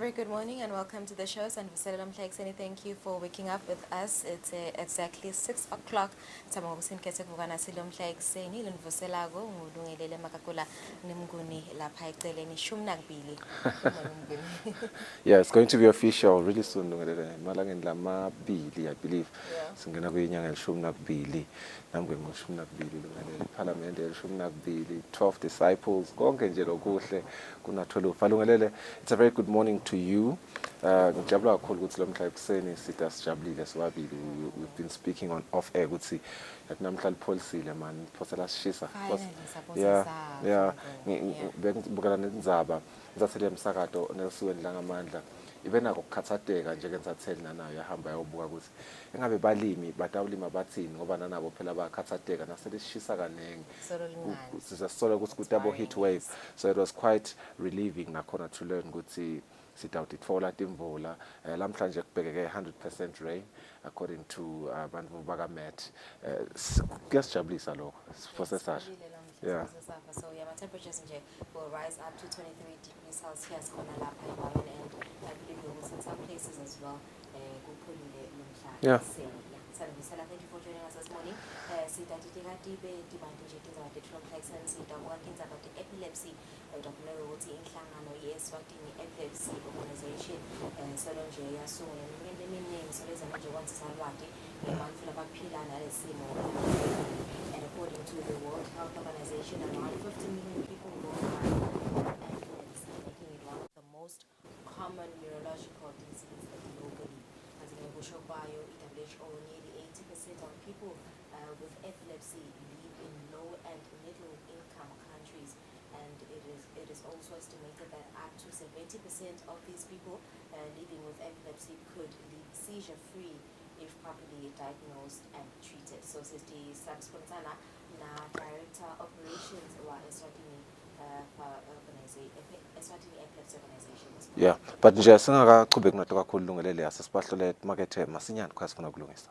very good morning and welcome to the show. Sanvuselela Mhlekiseni, thank you for waking up with us. It's exactly 6 o'clock. Tama ubusinkethe kuvukana silo Mhlekiseni linvuselako ngulungelele makakula nimnguni lapha eceleni shumi nakubili. Yeah, it's going to be official really soon. Malangeni lamabili, I believe. Singena kwinyanga elishumi nakubili. Namke ngoshumi nakubili lungelele Parliament elishumi nakubili. 12 disciples. Konke nje lokuhle kuna 12. Lungelele, it's a very good morning to you. Ngijabula kakhulu ukuthi lo Mhlekiseni sithi asijabulile sobabili. We've been speaking on off air ukuthi yathi namhla lipholisile man, phosela sishisa. Yeah. Bengibukela nendzaba. Ngizathele emsakato nelisiweni langamandla ibenako ukukhathateka nje kenzatheli nayo yahamba yayobuka ukuthi engabe balimi batawulima bathini ngoba nanabo phela bakhathateka naselishisa kanengi sizasola ukuthi kutabo heat wave, so it was quite relieving nakhona to learn ukuthi sitawutitfola timvula lamhlanje kubhekeke 100% rain according to abantu bakamet. Kuyasijabulisa lokho sifose sasho. Yeah. So my temperatures will rise up to 23 degrees Celsius on Alapa environment, and I believe we will see some places as well. Yeah. Thank you for joining us this morning. Epilepsy. Eswatini epilepsy organization and according to the World Health Organization, around 50 million people worldwide have epilepsy, making it one of the most common neurological diseases globally. As in WHO, nearly 80% of people with epilepsy live in low and middle income countries, and it is also estimated that up to 70% of these people living with epilepsy could live seizure-free if properly diagnosed and treated. So says the Sabspontana, Director Operations wa Eswatini Eswatini Epilepsy Organization. Yeah, but nje singakaqhubeki nato kakhulu lungelele asisibahlole market masinyane kwa sifuna kulungisa.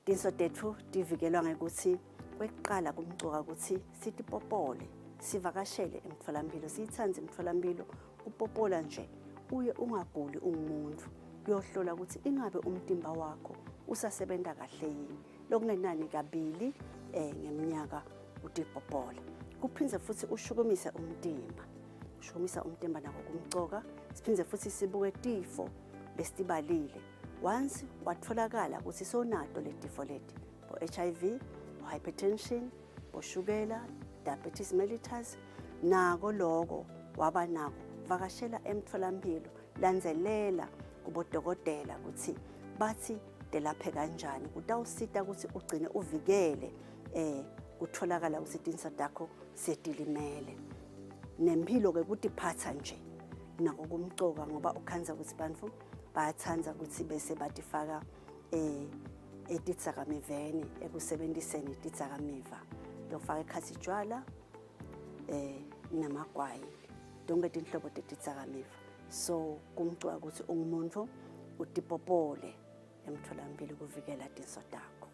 Dinso tethu divikelwa ngekuthi kweqala kumcuka ukuthi sitipopole sivakashele emtholampilo siyithanze emtholampilo upopola nje uye ungaguli ungumuntu kuyohlola ukuthi ingabe umtimba wakho usasebenza kahle yini lokungenani kabili ngeminyaka utipopola kuphindze futhi ushukumisa umtimba nako kumcoka siphindze futhi sibuke tifo lesitibalile. Once watholakala ukuthi sonato letifo leti HIV, hypertension, shukela, diabetes mellitus, nako lokho wabanako vakashela emtholampilo landzelela kubodokotela ukuthi bathi delaphe kanjani kutawusita ukuthi ugcine uvikele kutholakala ukuthi tinso takho setilimele nempilo ke kutiphatha nje nako kumcoka ngoba ukhanza ukuthi bantfu bayathanza ukuthi bese batifaka etitsakamiveni ekusebenziseni titsakamiva lokufaka ekhathi tshwala namagwayi donke tinhlobo tetitsakamiva so kumcuka ukuthi ungumuntu utipopole emtholampilo kuvikela tinso takho.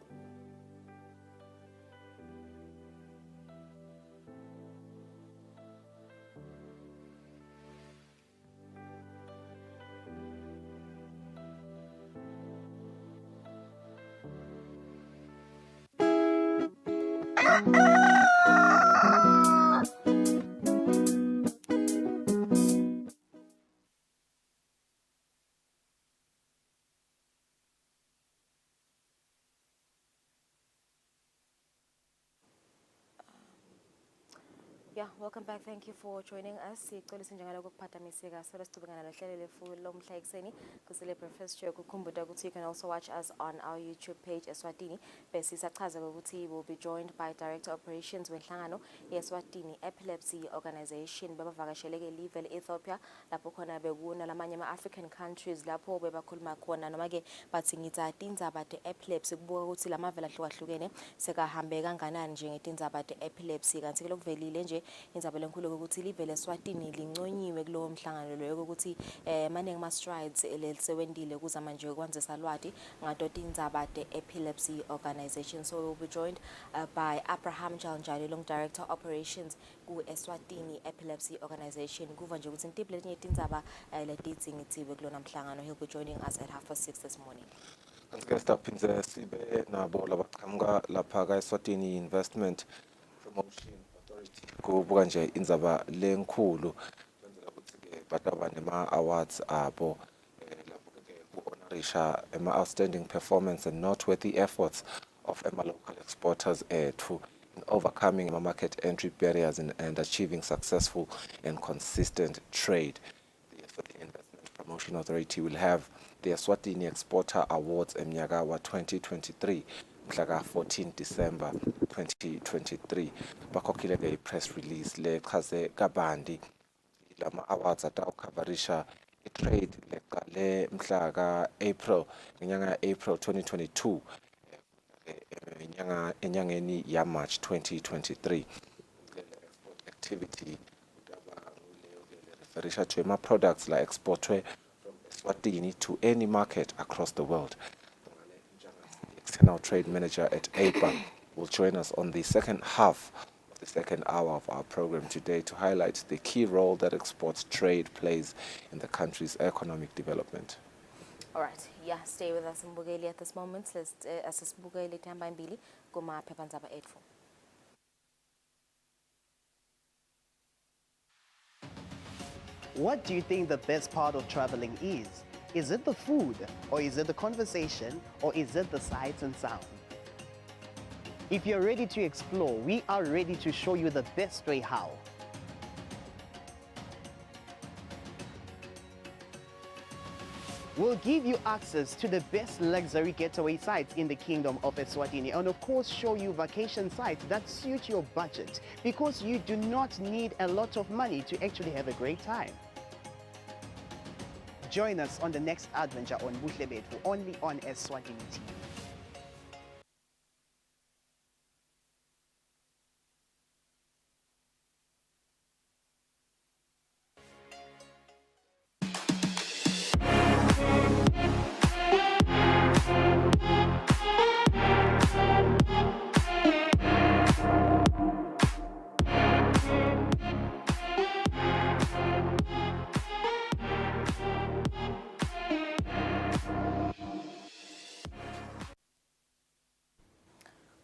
Yeah, welcome back. Thank you for joining us. Sixolisa njengalo kukuphazamiseka solo sicubungana lahlelele full lo Mhlekiseni Kusile breakfast show kukhumbuta ukuthi you can also watch us on our YouTube page Eswatini bese sisachaza ukuthi will be joined by Director Operations wenhlangano Eswatini Epilepsy Organization bebavakasheleke live Ethiopia lapho khona bekuna lamanye ama African countries lapho bebakhuluma khona noma ke bathi ngitsa tindzaba te epilepsy kubuka ukuthi lamavela hlukahlukene sekahambe kanganani nje ngetindzaba te epilepsy kanti ke lokuvelile nje indzaba lenkulu ukuthi live leSwatini linconyiwe kulowo mhlangano loyo ukuthi maningi ma strides lesewendile kuza manje kwanzisa lwati ngato tindzaba te epilepsy organization. So we'll be joined by Abraham Jalnjali, long director operations ku Eswatini epilepsy organization. Kuva nje ukuthi intiphe letinye tindzaba letidzingitsiwe kulona mhlangano. He'll be joining us at 6:30 this morning. Kanti-ke siphindze sibe nabo labaqhamuka lapha ka-Eswatini Investment Promotion Authority kubuka nje indzaba lenkhulu kwenzela ukuthi-ke bataba nema-awards abo lapho-ke ku-honorisha ama-outstanding performance and noteworthy efforts of local exporters ethu in overcoming market entry barriers and achieving successful and consistent trade. The Eswatini Investment Promotion Authority will have the Eswatini Exporter Awards emnyaka wa 2023 mhlaka 14 December 2023 bakhokhile ke press release lechaze kabandi lama awards atawukhabarisha i-trade leqale mhlaka April ngenyanga ya April 2022 enyangeni ya March 2023 export activity referisha to ama products la exportwe from Eswatini to any market across the world. The external trade manager at APA will join us on the second half of the second hour of our program today to highlight the key role that exports trade plays in the country's economic development. All right, yeah, stay with us Mbugeli at this moment. Let's assess Mbugeli tamba mbili kuma pepanzaba 84. What do you think the best part of traveling is? Is it the food, or is it the conversation, or is it the sights and sound? If you're ready to explore, we are ready to show you the best way how. We'll give you access to the best luxury getaway sites in the Kingdom of Eswatini, and of course show you vacation sites that suit your budget, because you do not need a lot of money to actually have a great time. Join us on the next adventure on Buhle Bethu, only on Eswatini TV.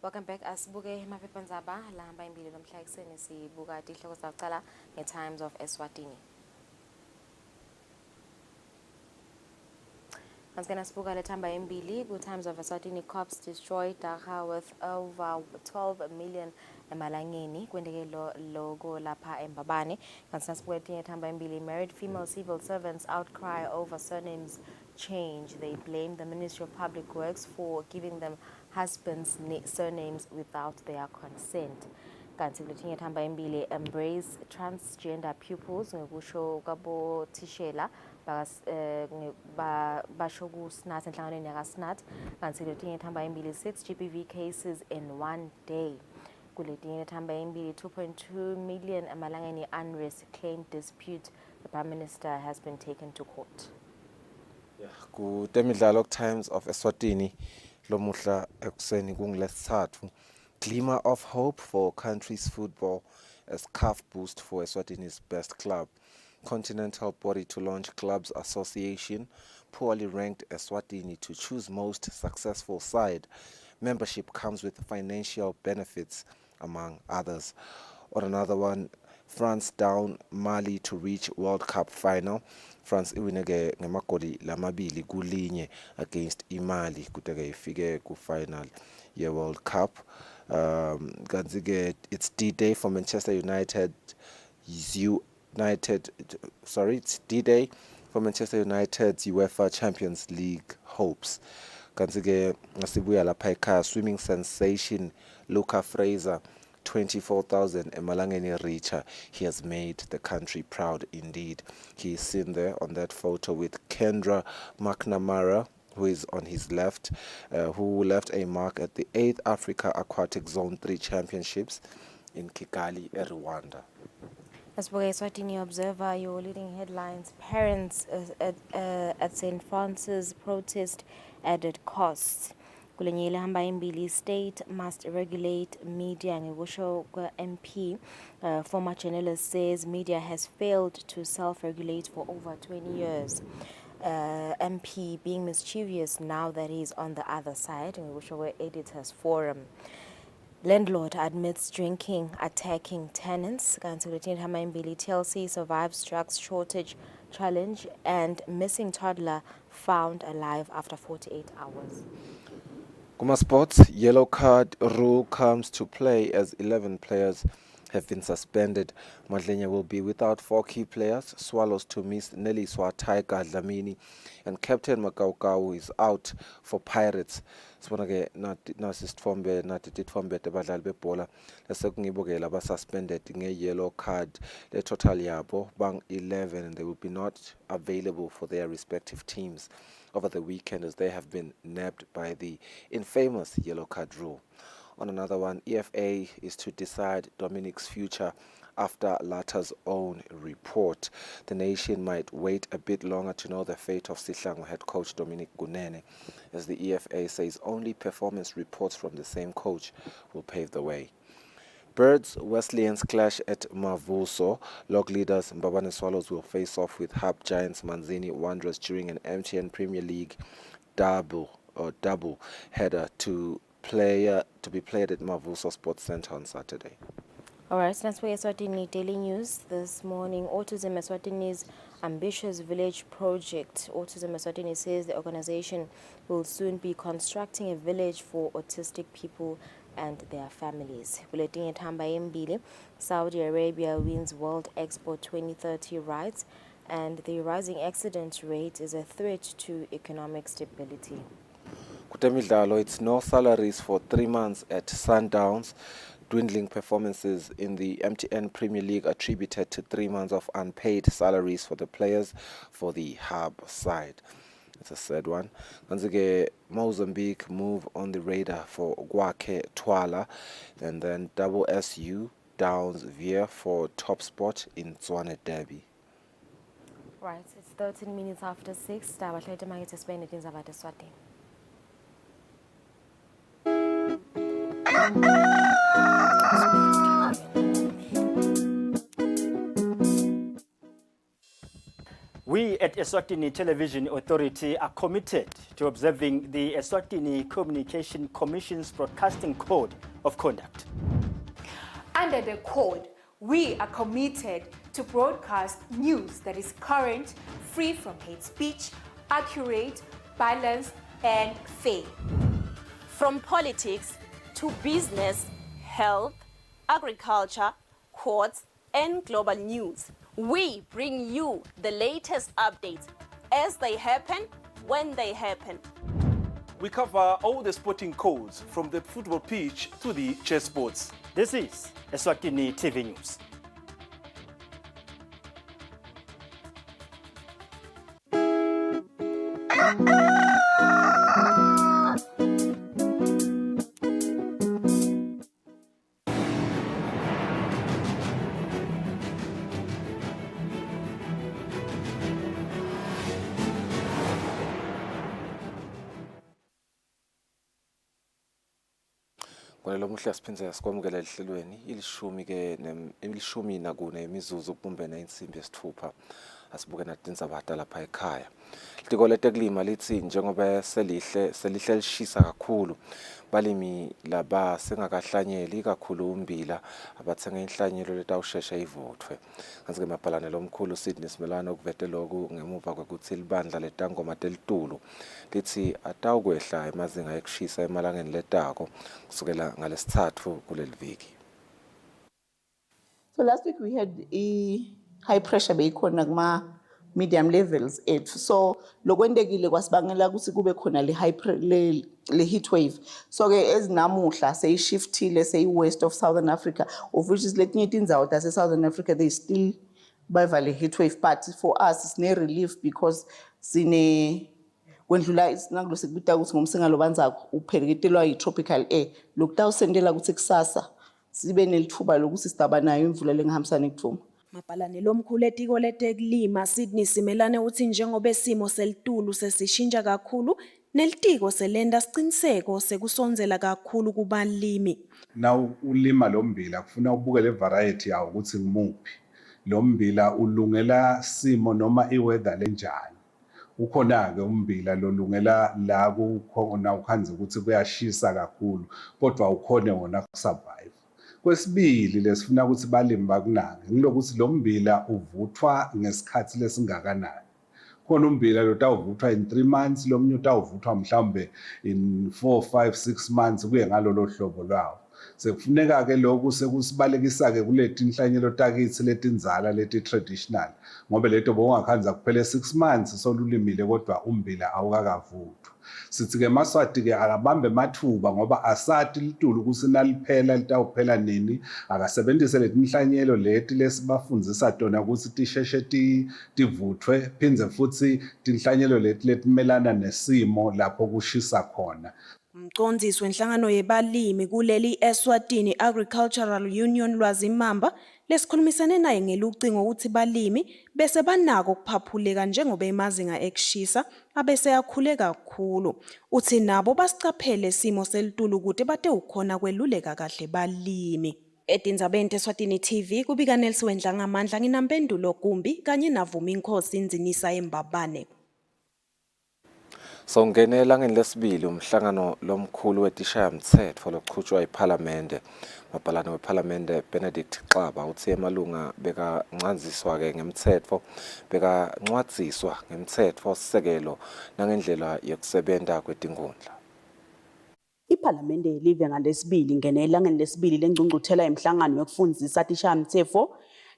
Welcome back. Asibuke mapepanzaba lahamba imbili nomhla ekseni sibuka tihloko zakuqala nge-Times of Eswatini. Masikena sibuka lethamba imbili ku-Times of Eswatini. Cops destroyed Dagga with over 12 million emalangeni kwendeke logo lapha embabane. Kanti sibuka letinye thamba imbili. Married female civil servants outcry over surnames change. They blame the Ministry of Public Works for giving them husbands' surnames without their consent. Kanti kuletinye thamba imbili. Embrace transgender pupils ngokusho kwabo thishela basho ku-SNAT enhlanganweni yaka-SNAT. Kanti kuletinye thamba imbili. 6 GBV cases in one day. Kuletinye thamba imbili. 2.2 million emalangeni unrest claim dispute. The Prime Minister has been taken to court. Kutemidlalo Times of Eswatini lomuhla ekuseni kungilesithathu. Glimmer of hope for country's football as CAF boost for Eswatini's best club. Continental body to launch clubs association. Poorly ranked Eswatini to choose most successful side. Membership comes with financial benefits, among others. Or another one, France down Mali to reach World Cup final. France iwineke ngemagoli lamabili kulinye against Mali kuteke ifike ku final ye World Cup. It's D-Day for Manchester United. It's D-Day for Manchester United's UEFA Champions League hopes. Kanzige ngasibuya lapha ekhaya, swimming sensation Luca Fraser 24,000 emalangeni richer. He has made the country proud indeed. He is seen there on that photo with Kendra McNamara, who is on his left, who left a mark at the 8th Africa Aquatic Zone 3 Championships in Kigali, Rwanda. As for Eswatini Observer, your leading headlines: parents at St. Francis protest added costs. Kulenyele hamba imbili, state must regulate media. Ngekusho MP, former journalist, says media has failed to self-regulate for over 20 years. MP being mischievous now that he's on the other side. Ngekusho editors forum. Landlord admits drinking, attacking tenants. Kansuletin Hamaimbili TLC survives drugs shortage challenge, and missing toddler found alive after 48 hours. Kuma Sports, yellow card rule comes to play as 11 players have been suspended. Madlenya will be without 4 key players. Swallows to miss Nelly Swataiga Dlamini, and Captain Makaukau is out for Pirates. Sibonake nasisithombe nathi tithombe abadlali bebhola lesekungibukela aba suspended nge-yellow card. The total yabo bang 11, and they will be not available for their respective teams over the weekend as they have been nabbed by the infamous yellow card rule. On another one, EFA is to decide Dominic's future after Lata's own report. The nation might wait a bit longer to know the fate of Sihlangu head coach Dominic Gunene, as the EFA says only performance reports from the same coach will pave the way. Birds Wesleyans clash at Mavuso. Log leaders Mbabane Swallows will face off with Hub Giants Manzini Wanderers during an MTN Premier League double header to be played at Mavuso Sports Centre on Saturday. All right, so that's for Eswatini Daily News this morning. Autism Eswatini's ambitious village project. Autism Eswatini says the organization will soon be constructing a village for autistic people and their families. Bulletin at Hamba Saudi Arabia wins World Expo 2030 rights, and the rising accident rate is a threat to economic stability. Kutemidlalo, it's no salaries for 3 months at Sundowns. Dwindling performances in the MTN Premier League attributed to 3 months of unpaid salaries for the players for the Hub side. It's a sad one. Kanzike Mozambique move on the radar for Gwake Twala, and then Double SU downs Veer for top spot in Tswane Derby. Right, it's 13 minutes after 6. Tabahlete mangete Spain it in Zavate Swati. We at Eswatini Television Authority are committed to observing the Eswatini Communication Commission's Broadcasting Code of Conduct. Under the code, we are committed to broadcast news that is current, free from hate speech, accurate, balanced, and fair. From politics to business, health, agriculture, courts, and global news, we bring you the latest updates as they happen, when they happen. We cover all the sporting codes from the football pitch to the chessboards. This is Eswatini TV News. Kwalelo muhle siphindze sikwamukela ehlelweni ilishumi nakune imizuzu kubumbene insimbi yesithupha. Asibuke natindzaba lapha ekhaya. Litiko letekulima lithi njengoba selihle lishisa kakhulu, balimi laba sengakahlanyeli kakhulu umbila abathenga inhlanyelo letawushesha ivuthwe. Kanti ke mabhalane lomkhulu Sydney Simelane ukuvete lokhu ngemuva kwekuthi libandla letangoma telitulu lithi atawukwehla emazinga ekushisa emalangeni letako kusukela ngalesithathu kuleli viki. So last week we had high pressure beyikhona kuma medium levels ethu, so lokwendekile kwasibangela ukuthi kube khona le heat wave. So ke ezinamuhla seyishiftile seyi-west of Southern Africa, of which is letinye tindzawo tase Southern Africa they still bava le heat wave, but for us it's ne relief because kwendlula isinangulo sekubita ukuthi ngomsingalo banzako upheketelwa yi-tropical air lokutawusendela ukuthi kusasa sibe nelithuba lokuthi sidaba nayo imvula lengihambisana kuthuma. Mapalane lomkhulu etiko letekulima Sydney Simelane uthi njengoba isimo selitulu sesishintsha kakhulu nelitiko selenda siciniseko sekusondzela kakhulu kubalimi. Now ulima lo mbila kufuna ubuke le variety yawo ukuthi ngimuphi. Lo mbila ulungela simo noma iweather lenjani. Ukhona ke umbila lolungela la kukhona ukhanze ukuthi kuyashisa kakhulu kodwa ukhone wona kusurvive. Kwesibili lesifuna ukuthi balimi bakunake ngilokuthi lo mbila uvuthwa ngesikhathi lesingakanani. Khona umbila lo tawuvuthwa in 3 months lo mnye utawuvuthwa mhlawumbe in 4, 5, 6 months kuye ngalolo hlobo lwawo. Sekufuneka ke lokhu sekusibalekisa ke kulethi inhlanyelo takithi letinzala leti traditional ngoba leto bongakhanza kuphele 6 months solulimile kodwa umbila awukakavuthwa. Sithi ke maswati ke akabambe mathuba ngoba asati litulu kusinaliphela litawuphela nini akasebenzise leti inhlanyelo leti lesibafundzisa tona ukuthi tisheshe tivuthwe phinze futhi tinhlanyelo leti letimelana nesimo lapho kushisa khona. Umcondzisi wenhlangano yebalimi kuleli Eswatini Agricultural Union lwazimamba lesikhulumisane naye ngelucingo ukuthi balimi bese banako ukuphaphuleka njengoba emazinga ekushisa abese yakhule kakhulu. Uthi nabo basicaphele isimo selitulu ukuthi bate ukhona kweluleka kahle balimi. Etindzabeni Eswatini TV kubika Nelson Wendlangamandla nginampendulo Gumbi kanye navuma inkosi inzinisa embabane. So ngenela ngelesibili umhlangano lomkhulu wetishayamthetho loqhutshwa eParliament. Mapalane weParliament Benedict Xaba uthi emalunga bekancanziswa ke ngemthetho bekancwadziswa ngemthetho sekelo nangendlela yokusebenza kwetingundla. IParliament yelive ngalesibili ngenela ngelesibili lengcungcuthela emhlangano yokufundzisa tishayamthetho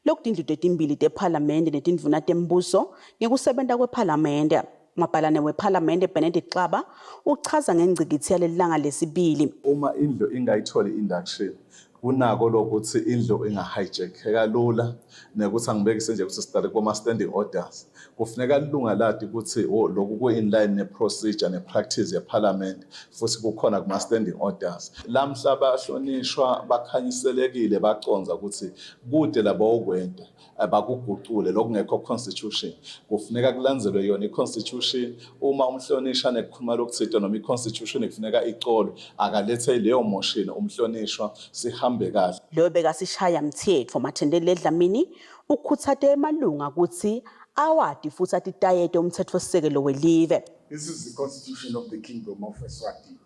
lokudindlu etimbili teParliament netindvuna tembuso ngekusebenza kweParliament. Mapalane weParliament Benedict Xaba uchaza ngengcikithi yalelanga lesibili. Uma indlu ingayitholi induction kunako lokuthi indlu ingahijackeka lula nekuthi angibekise nje ukuthi sidale kuma standing orders. Kufuneka ilunga lati ukuthi lokhu ku in line ne procedure ne practice yeParliament futhi kukhona kuma standing orders. Lamhla bahlonishwa bakhanyiselekile baconza ukuthi kude labo okwenda abakuguqule lokungekho constitution. Kufuneka kulandzelwe yona iconstitution uma umhlonisha nekukhuluma lokuthita noma iconstitution kufuneka icolo akalethe leyo motion umhlonishwa sihambe kahle. Lo bekasishaya mthetho Mathendele Dlamini ukhuthate emalunga ukuthi awadi futhi atitayete umthetho sisekelo welive. This is the constitution of the kingdom of Eswatini.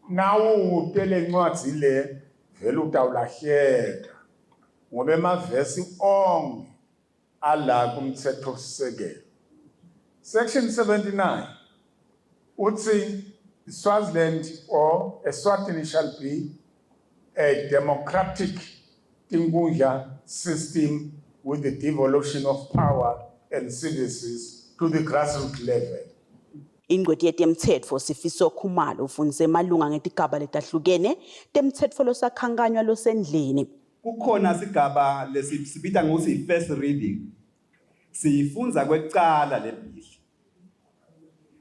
Now utele ncwadzi le vele utawulahleka ngoba emavesi onke ala kumthetho sisekelo. Section 79 uthi Swaziland or Eswatini shall be a democratic tingundla system with the devolution of power and services to the grassroots level. Ingweti yetemthetho Sifiso Khumalo ufundise emalunga ngetigaba letahlukene temthetho losakhankanywa losendlini. Kukhona sigaba lesibita ngokuthi first reading. Siyifunza kwecala lebill.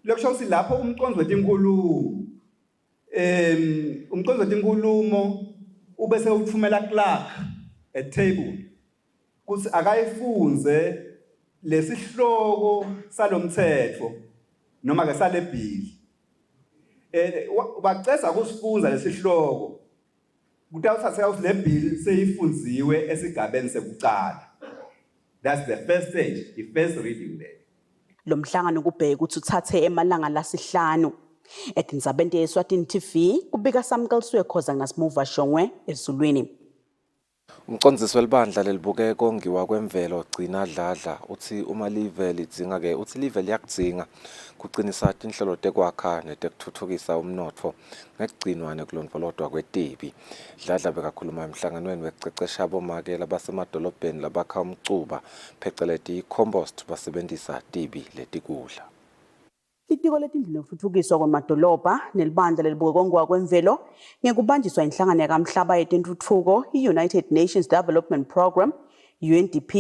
Lokusho ukuthi lapho umqondo wezinkulumo umqondo wezinkulumo ubese uthumela clerk a table kuthi akayifunze lesihloko salomthetho noma ke sale bill baceza ukusifunza lesihloko kutawuthatha ukuthi le bill seyifunziwe esigabeni sekucala. That's the first stage, the first reading there. Lo mhlangano kubheka ukuthi uthathe emalanga lasihlanu. Etindzabeni Eswatini TV kubika Samkelswe khoza ngasimuva Shongwe ezulwini. Umcondzisi welibandla lelibuke kongiwa kwemvelo gcina dladla uthi uma live lidzinga ke uthi live liyakudzinga kuqinisa inhlelo tekwakha netekuthuthukisa umnotfo ngekugcinwa nekulondvolozwa kwetibi. Dladla bekakhuluma emhlanganweni wekucecesha abomake labasemadolobheni labakha umcuba pheceleti compost basebenzisa tibi letikudla. Litiko letindlu nokuthuthukiswa kwamadolobha nelibandla lelibuke kongiwa kwemvelo ngekubanjiswa inhlangano yakamhlaba yetentuthuko i-United Nations Development Program UNDP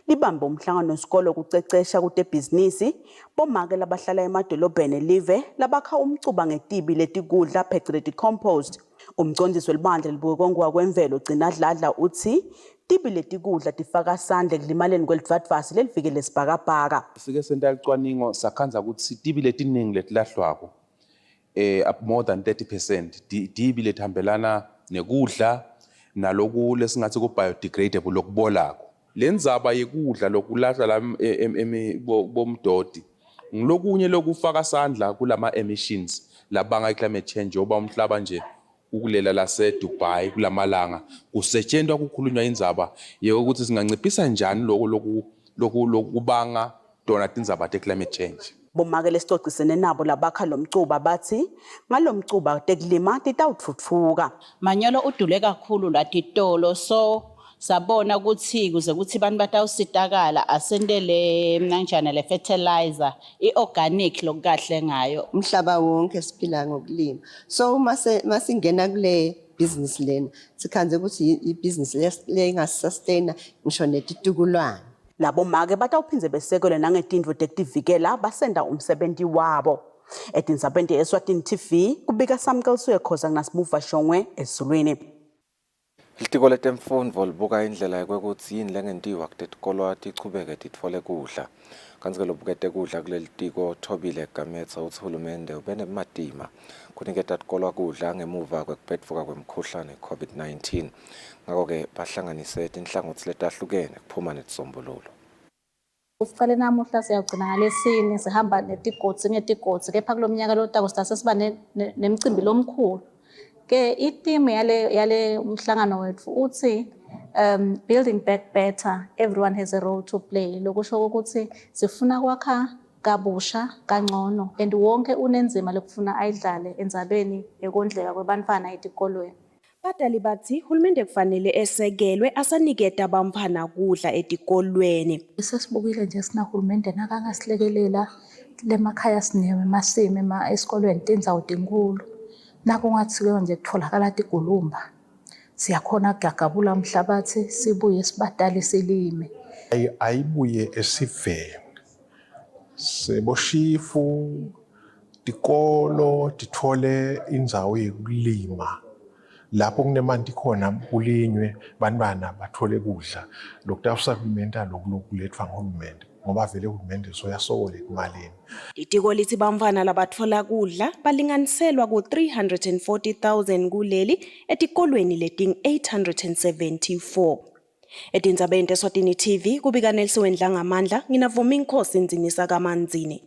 libambe umhlangano wesikolo kucecesha kutebhizinisi bomake labahlala emadolobheni elive labakha umcuba ngetibi letikudla pheceleti compost. Umcondiso welibandla libukongwa kwemvelo Gcina Dladla uthi tibi letikudla tifaka sandle kulimaleni kwelidvadvasi lelivikele isibhakabhaka. Sike senta licwaningo sakhanza ukuthi tibi letiningi letilahlwako more than 30% tibi letihambelana nekudla naloku lesingathi ku biodegradable lokubolako. Lendzaba yekudla lokulahla la bomdodi ngilokunye lokufaka sandla kulama emissions labanga climate change oba umhlaba nje ukulela lase Dubai kulamalanga kusetshenzwa ukukhulunywa indzaba yokuthi singanciphisa njani lokubanga dona tindzaba te climate change. Bomake lesixoxisene nabo labakha lomcuba bathi ngalomcuba tekulima titawutfutfuka. Manyolo udule kakhulu la titolo so sabona ukuthi kuze kuthi abantu batawusitakala asendele mnanjana le fertilizer iorganic lokukahle ngayo. Umhlaba wonke siphila ngokulima. So masingena kule business lena sikhanze ukuthi ibusiness le ingasustaina ngisho netitukulwana. Labo make batawuphinze besekele nangetindvo tekutivikela basenda umsebenzi wabo. Etindzabeni Eswatini TV kubika Samkelsuye Khoza nginasimuva Shongwe eSulwini. Litiko letemfundvo libuka indlela yokuthi yini lengentiwa kutetikolo tichubeke titfole kudla. Kanti lobukete kudla kuleli tiko Thobile Gametsa uthi uhulumende ubene matima kuniketa tikolo kudla ngemuva kwekuphetfuka kwemkhuhlane COVID-19. Ngakho-ke bahlanganise tinhlangothi letahlukene kuphuma netisombululo. Usicale namuhla siyagcina ngalesine sihamba netigotsi kepha kulomnyaka lotako sasiba nemicimbi lomkhulu. Ke iteam yale umhlangano wethu uthi building back better, everyone has a role to play. Lokusho ukuthi sifuna kwakha kabusha kangcono and wonke unenzima lokufuna ayidlale endzabeni yokondleka kwabantwana etikolweni. Badali bathi hulumende kufanele esekelwe asaniketa abamfana kudla etikolweni. Sesibukile nje sina hulumende nakangasilekelela lemakhaya sineme masime esikolweni tindzawo tinkulu. Nakungathiwe nje kutholakala tigulumba. Siyakhona kugagabula umhlabathi sibuye sibadale silime. Ayibuye esiveni. Seboshifu tikolo tithole indzawo yokulima. Lapho kunemanti khona kulinywe bantwana bathole kudla lokutawusaplimenta lokulethwa nguhulumende ngoba vele uhulumende soyasokola ekumalini. Itiko lithi bamfana labatfola kudla balinganiselwa ku 340,000 kuleli etikolweni leting 874. Etindzabeni Eswatini TV kubika Nelson Dlangamandla nginavuma inkosi Nzinisa kaManzini.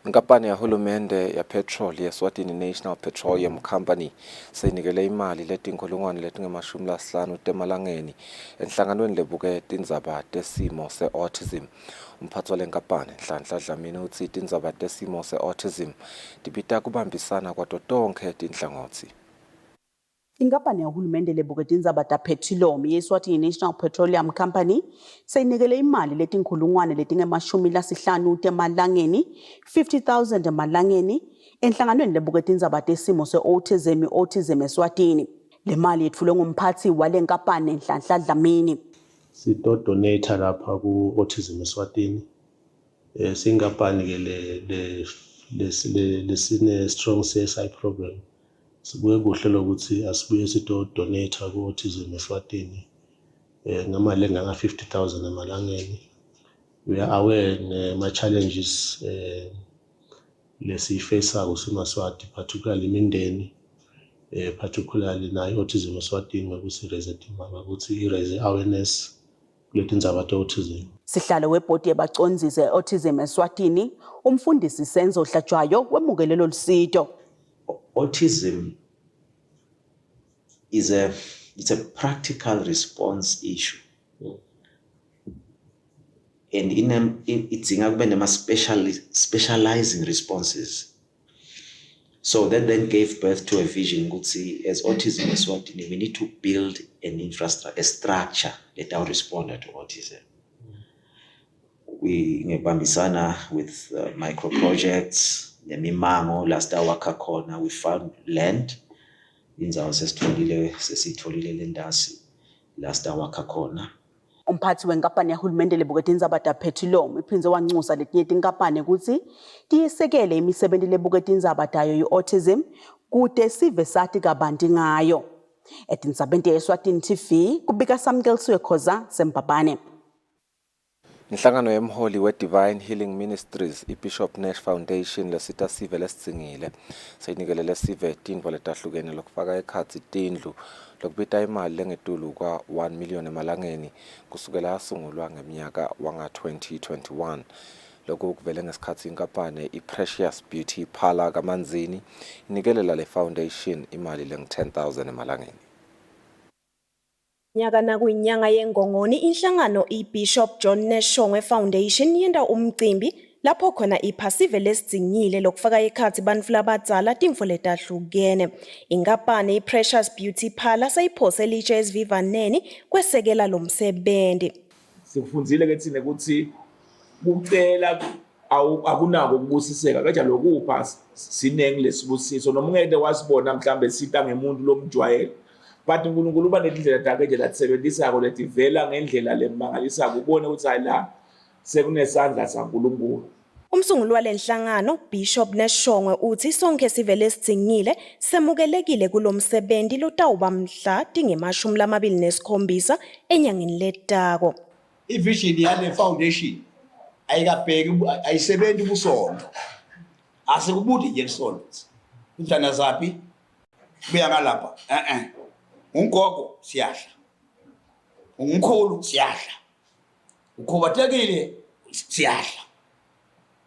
Inkampani yahulumende ya petrol Eswatini National Petroleum Company seyinikele imali letinkulungwane letingemashumi temalangeni enhlanganweni lebuke tindzaba tesimo se-autism. Umphathi walenkampani Nhlanhla Dlamini uthi tindzaba tesimo se-autism tibita kubambisana kwato tonkhe tinhlangothi. Inkampani yahulumende lebuke tindzaba tapetrol Eswatini National Petroleum Company seyinikele imali letinkulungwane letingemashumi temalangeni 50,000 emalangeni enhlanganweni lebuke tindzaba tesimo se-autism Eswatini. Le mali yetfulwe ngumphathi walenkampani Nhlanhla Dlamini. Sito-donate lapha ku-autism Eswatini. Sinkampani ke lesine strong CSI program. Sibuye kuhle lokuthi asibuye sito-donate ku-autism Eswatini ngamali enganga 50,000 emalangeni. We are aware ngema-challenges lesiyifeysako simaSwati, particularly imindeni, particularly nayo autism Eswatini ngokuthi raise awareness kuletindzaba te-autism. Sihlalo webhodi yabacondisi autism Eswatini umfundisi Senzo Hlatshwayo wemukele lolu sito. Autism is it's a practical response issue, and it's specializing responses. So that then gave birth to a vision. As autism Eswatini, we need to build an infrastructure, a structure that will respond to autism. We ngebambisana with micro projects. Nemimango last awakha khona we found land indzawo sesitholile lendasi last awakha khona. Umphathi wenkampani yahulumende lebuke tindzaba tapetrol iphindze wanxusa letinye tinkampani ukuthi tiyisekele imisebenzi lebuke tindzaba tayo yi-autism kude sive sathi kabanti ngayo. Etindzabeni yeSwatini TV kubika Samkelisiwe Khoza Sembabane. Inhlangano yemholi we-Divine Healing Ministries, i-Bishop Nash Foundation lesita sive lesitsingile seyinikelele sive tindlu letahlukene lokufaka ekhatsi tindlu lokubita imali lengetulu kwa 1 million emalangeni kusukela yasungulwa ngeminyaka wanga 2021. Lokhu kuvele ngesikhathi inkampani i-Precious Beauty Parlor kaManzini inikelela le foundation imali leng-10,000 emalangeni. Nyaka nakuyinyanga yengongoni inhlangano iBishop John Neshongwe Foundation yenda umcimbi lapho khona iphasive lesitsingile lokufaka ekhatsi bantfu labadzala timfo letahlukene. Inkampani iPrecious Beauty Parlor sayiphose li-HSV vaneni kwesekela lo msebenzi. Sikufundzile ke tsine kutsi kucela akunako ukubusiseka kanjalo lokupha sinenge lesibusiso noma ungeke wasibona mhlambe sita ngemuntu lomjwayele. But uNkulunkulu uba nendlela takhe nje latisebenzisako letivela ngendlela lemangalisako ubone ukuthi hayi la sekunesandla saNkulunkulu. Umsunguli walenhlangano Bishop Neshongwe uthi sonke sivele sitsingile semukelekile kulomsebenzi lotawuba mhla tinge-27 enyangeni letako. Ivision yale foundation ayikabheki ayisebenzi ubusondo. Asikubuthi nje isondo. Umntana zaphi? Buya ngalapha. Ungogo siyahla. Umkhulu siyahla. Ukhobathekile siyahla.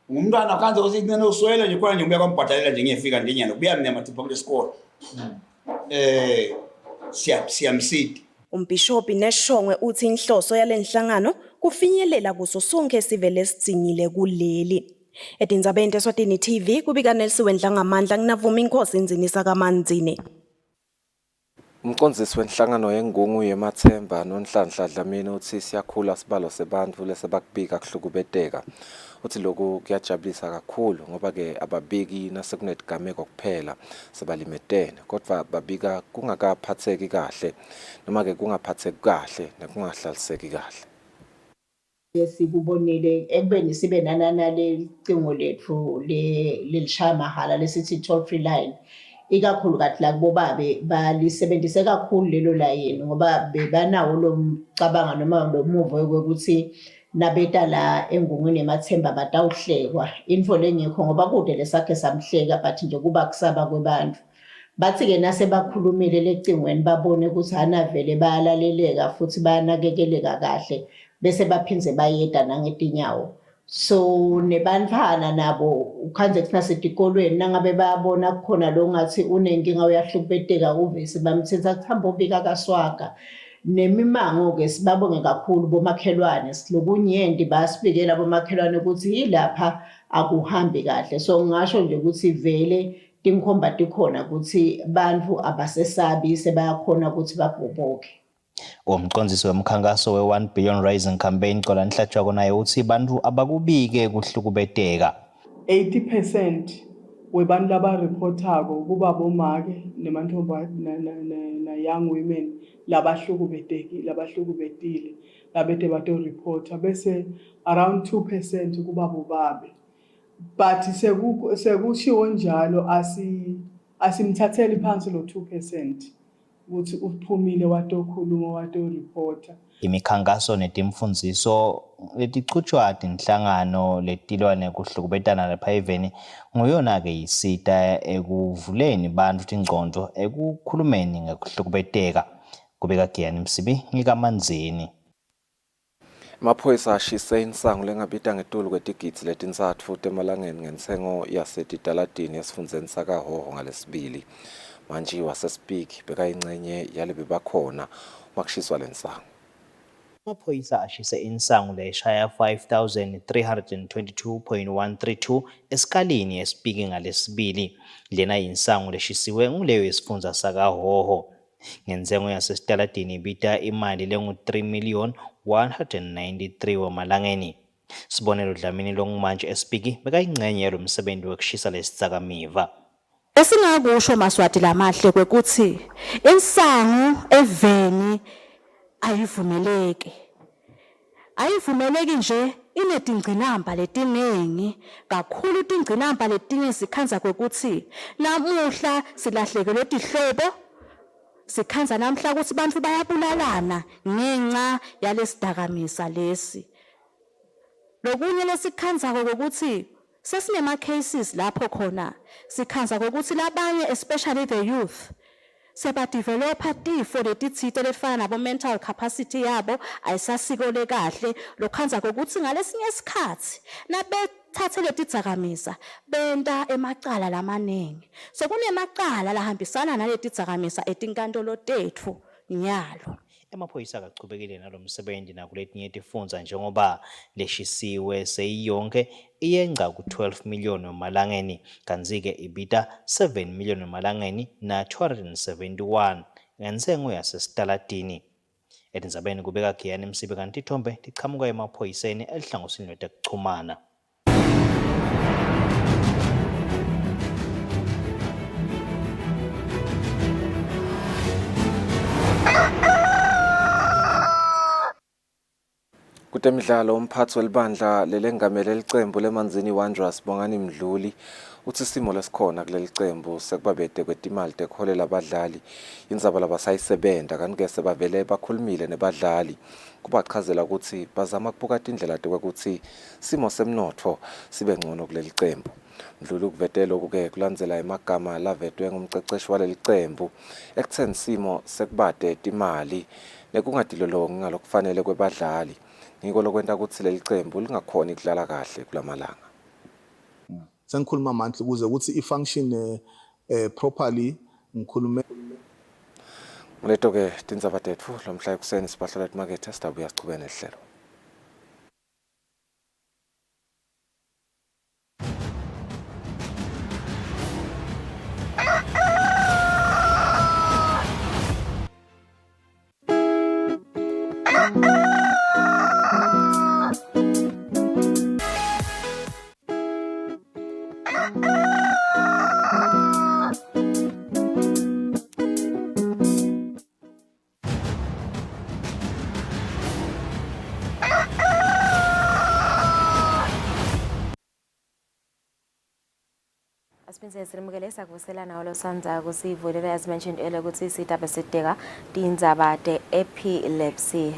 Umntwana kanze usincane uswela nje khona nje ubuya kwambhadalela nje ngiyefika ndinyana ubuya mnyama tipha kule sikole. Siyamsidi. Umbishop Neshongwe uthi inhloso yalenhlangano kufinyelela kuso sonke sivele sitsingile kuleli. Etindzabeni yeSwatini TV kubika Nelisiwe Ndlangamandla nginavuma inkosi inzinisa kaManzini. Umcondzisi wenhlangano yengungu yemathemba noNhlanhla Dlamini uthi siyakhula sibalo sebantfu lesebakubika kuhlukubeteka. Uthi lokhu kuyajabulisa kakhulu ngoba ke ababiki nasekunedigameko kuphela sebalimetene kodwa babika kungakaphatheki kahle noma ke kungaphatheki kahle nekungahlaliseki kahle. Sikubonile ekubeni sibe nanale cingo lethu lelishaya mahhala lesithi toll free line. Ikakhulu kathi la kubo babe balisebenzise kakhulu lelo layini ngoba bebanawo lo mcabanga noma lo muvo ukuthi nabeta la engungwini emathemba batawuhlekwa info lengekho ngoba kude lesakhe samhleka but nje kuba kusaba kwebantu. Bathi ke nase bakhulumile lecingweni babone ukuthi hana vele bayalaleleka futhi bayanakekeleka kahle bese baphinze bayeda nangetinyawo. So nebantfana nabo ukhanze kusasetikolweni nangabe bayabona kukhona lo ngathi unenkinga uyahlupheteka uvesi bamthetha kuhamba ubika kaSwaga. Nemimango ke sibabonge kakhulu bomakhelwane silokunyenti basibikela bomakhelwane ukuthi yilapha akuhambi kahle. So ngisho nje ukuthi vele tinkhomba tikhona ukuthi bantfu abasesabi sebayakhona ukuthi babhoboke. Umcondzisi wemkhankaso we-1 Billion Rising Campaign Cola Nhlatshwa naye uthi bantu abakubike kuhlukubeteka. 80% webantu labareportako kuba bomake nemantombazane na young women labahlukubetile labete bato reporter bese around 2% kuba bobabe. But sekushiwo njalo asimthatheli phansi lo 2%. Ukuthi uphumile watokhuluma wato-reporter. Imikhankaso netimfundiso letichutshwa tinhlangano letilwa nekuhlukubetana lephayiveni nguyona-ke isita ekuvuleni bantfu tingcondo ekukhulumeni ngekuhlukubeteka. Kubika Giyani Msibi ngikaManzini. Amaphoyisa ashise insangu lengabita ngetulu kwetigidzi letintsatfu futhi emalangeni ngensengo yasetitaladini yesifundzeni sakaHhohho ngalesibili. Manje wasespeak bekayingcenye yale bebakhona makushiswa lensangu. Amaphoyisa ashise insangu leshaya 5,322.132 esikalini espeak ngalesibili. Lena insangu leshisiwe nguleyo yesifundza sakaHhohho. Ngenzengo yasesitaladini ibita imali lengu-3,193,000 wamalangeni. Sibonelo Dlamini longumanje espeak bekayingcenye yalo msebenzi wekushisa lesitsakamiva. Esingakusho Maswati lamahle kwekuthi insangu eveni ayivumeleki nje inetingcinamba letiningi kakhulu. Tingcinamba letinye sikhanza kwekuthi namuhla silahlekelwe tihlobo, sikhanza namhla ukuthi bantu bayabulalana ngenxa yalesidakamisa lesi. Lokunye lesikhanza kokuthi sesinema cases lapho khona sikhanza kokuthi labanye, especially the youth, sebadevelopa tifo letitsite lefana nabo mental capacity yabo ayisasikole kahle. Lokhanza kokuthi ngalesinye isikhathi nabethathe letidzakamisa benta emacala lamaningi. So kunemacala lahambisana naletidzakamisa etinkantolo tetfu nyalo. Emaphoyisa akachubekile nalo msebenzi nakuletinye tifundza njengoba leshisiwe seyiyonke iyenca ku12 million emalangeni, kanzi-ke ibita 7 million emalangeni na 271 ngensengo yasesitalatini. Etindzabeni kubeka Giyani Msibi kanti ithombe tiqhamuka emaphoyiseni elihlangosini lwetekuchumana. Kutemidlalo umphathi welibandla lelengamele licembu lemanzini Wanderers Bongani Mdluli uthi isimo lesikhona kuleli cembu sekubabede kwetimali tekuholela abadlali indzaba labasayisebenta kanti-ke sebavele bakhulumile nebadlali kubachazela ukuthi bazama kubuka indlela ukuthi simo semnotho sibe ngcono kuleli cembu. Mdluli ukuvetela lokhu-ke kulandzela emagama lavetwe ngumceceshi waleli cembu ekutheni simo sekubade timali nekungadilolongi ngalokufanele kwebadlali. Ngiko lokwenta ukuthi leli cembu lingakhona ikudlala kahle kulamalanga. Sengikhuluma manje ukuze ukuthi ifunction properly ngikhulume Ngaleto-ke tindzaba tetfu lomhla ekuseni sibahlola etimakethe sidabuya sichubene nehlelo. Sirimgelesa kuselana olosanza kusivulela as mentioned earlier ukuthi sitaba sideka tindzaba te epilepsy.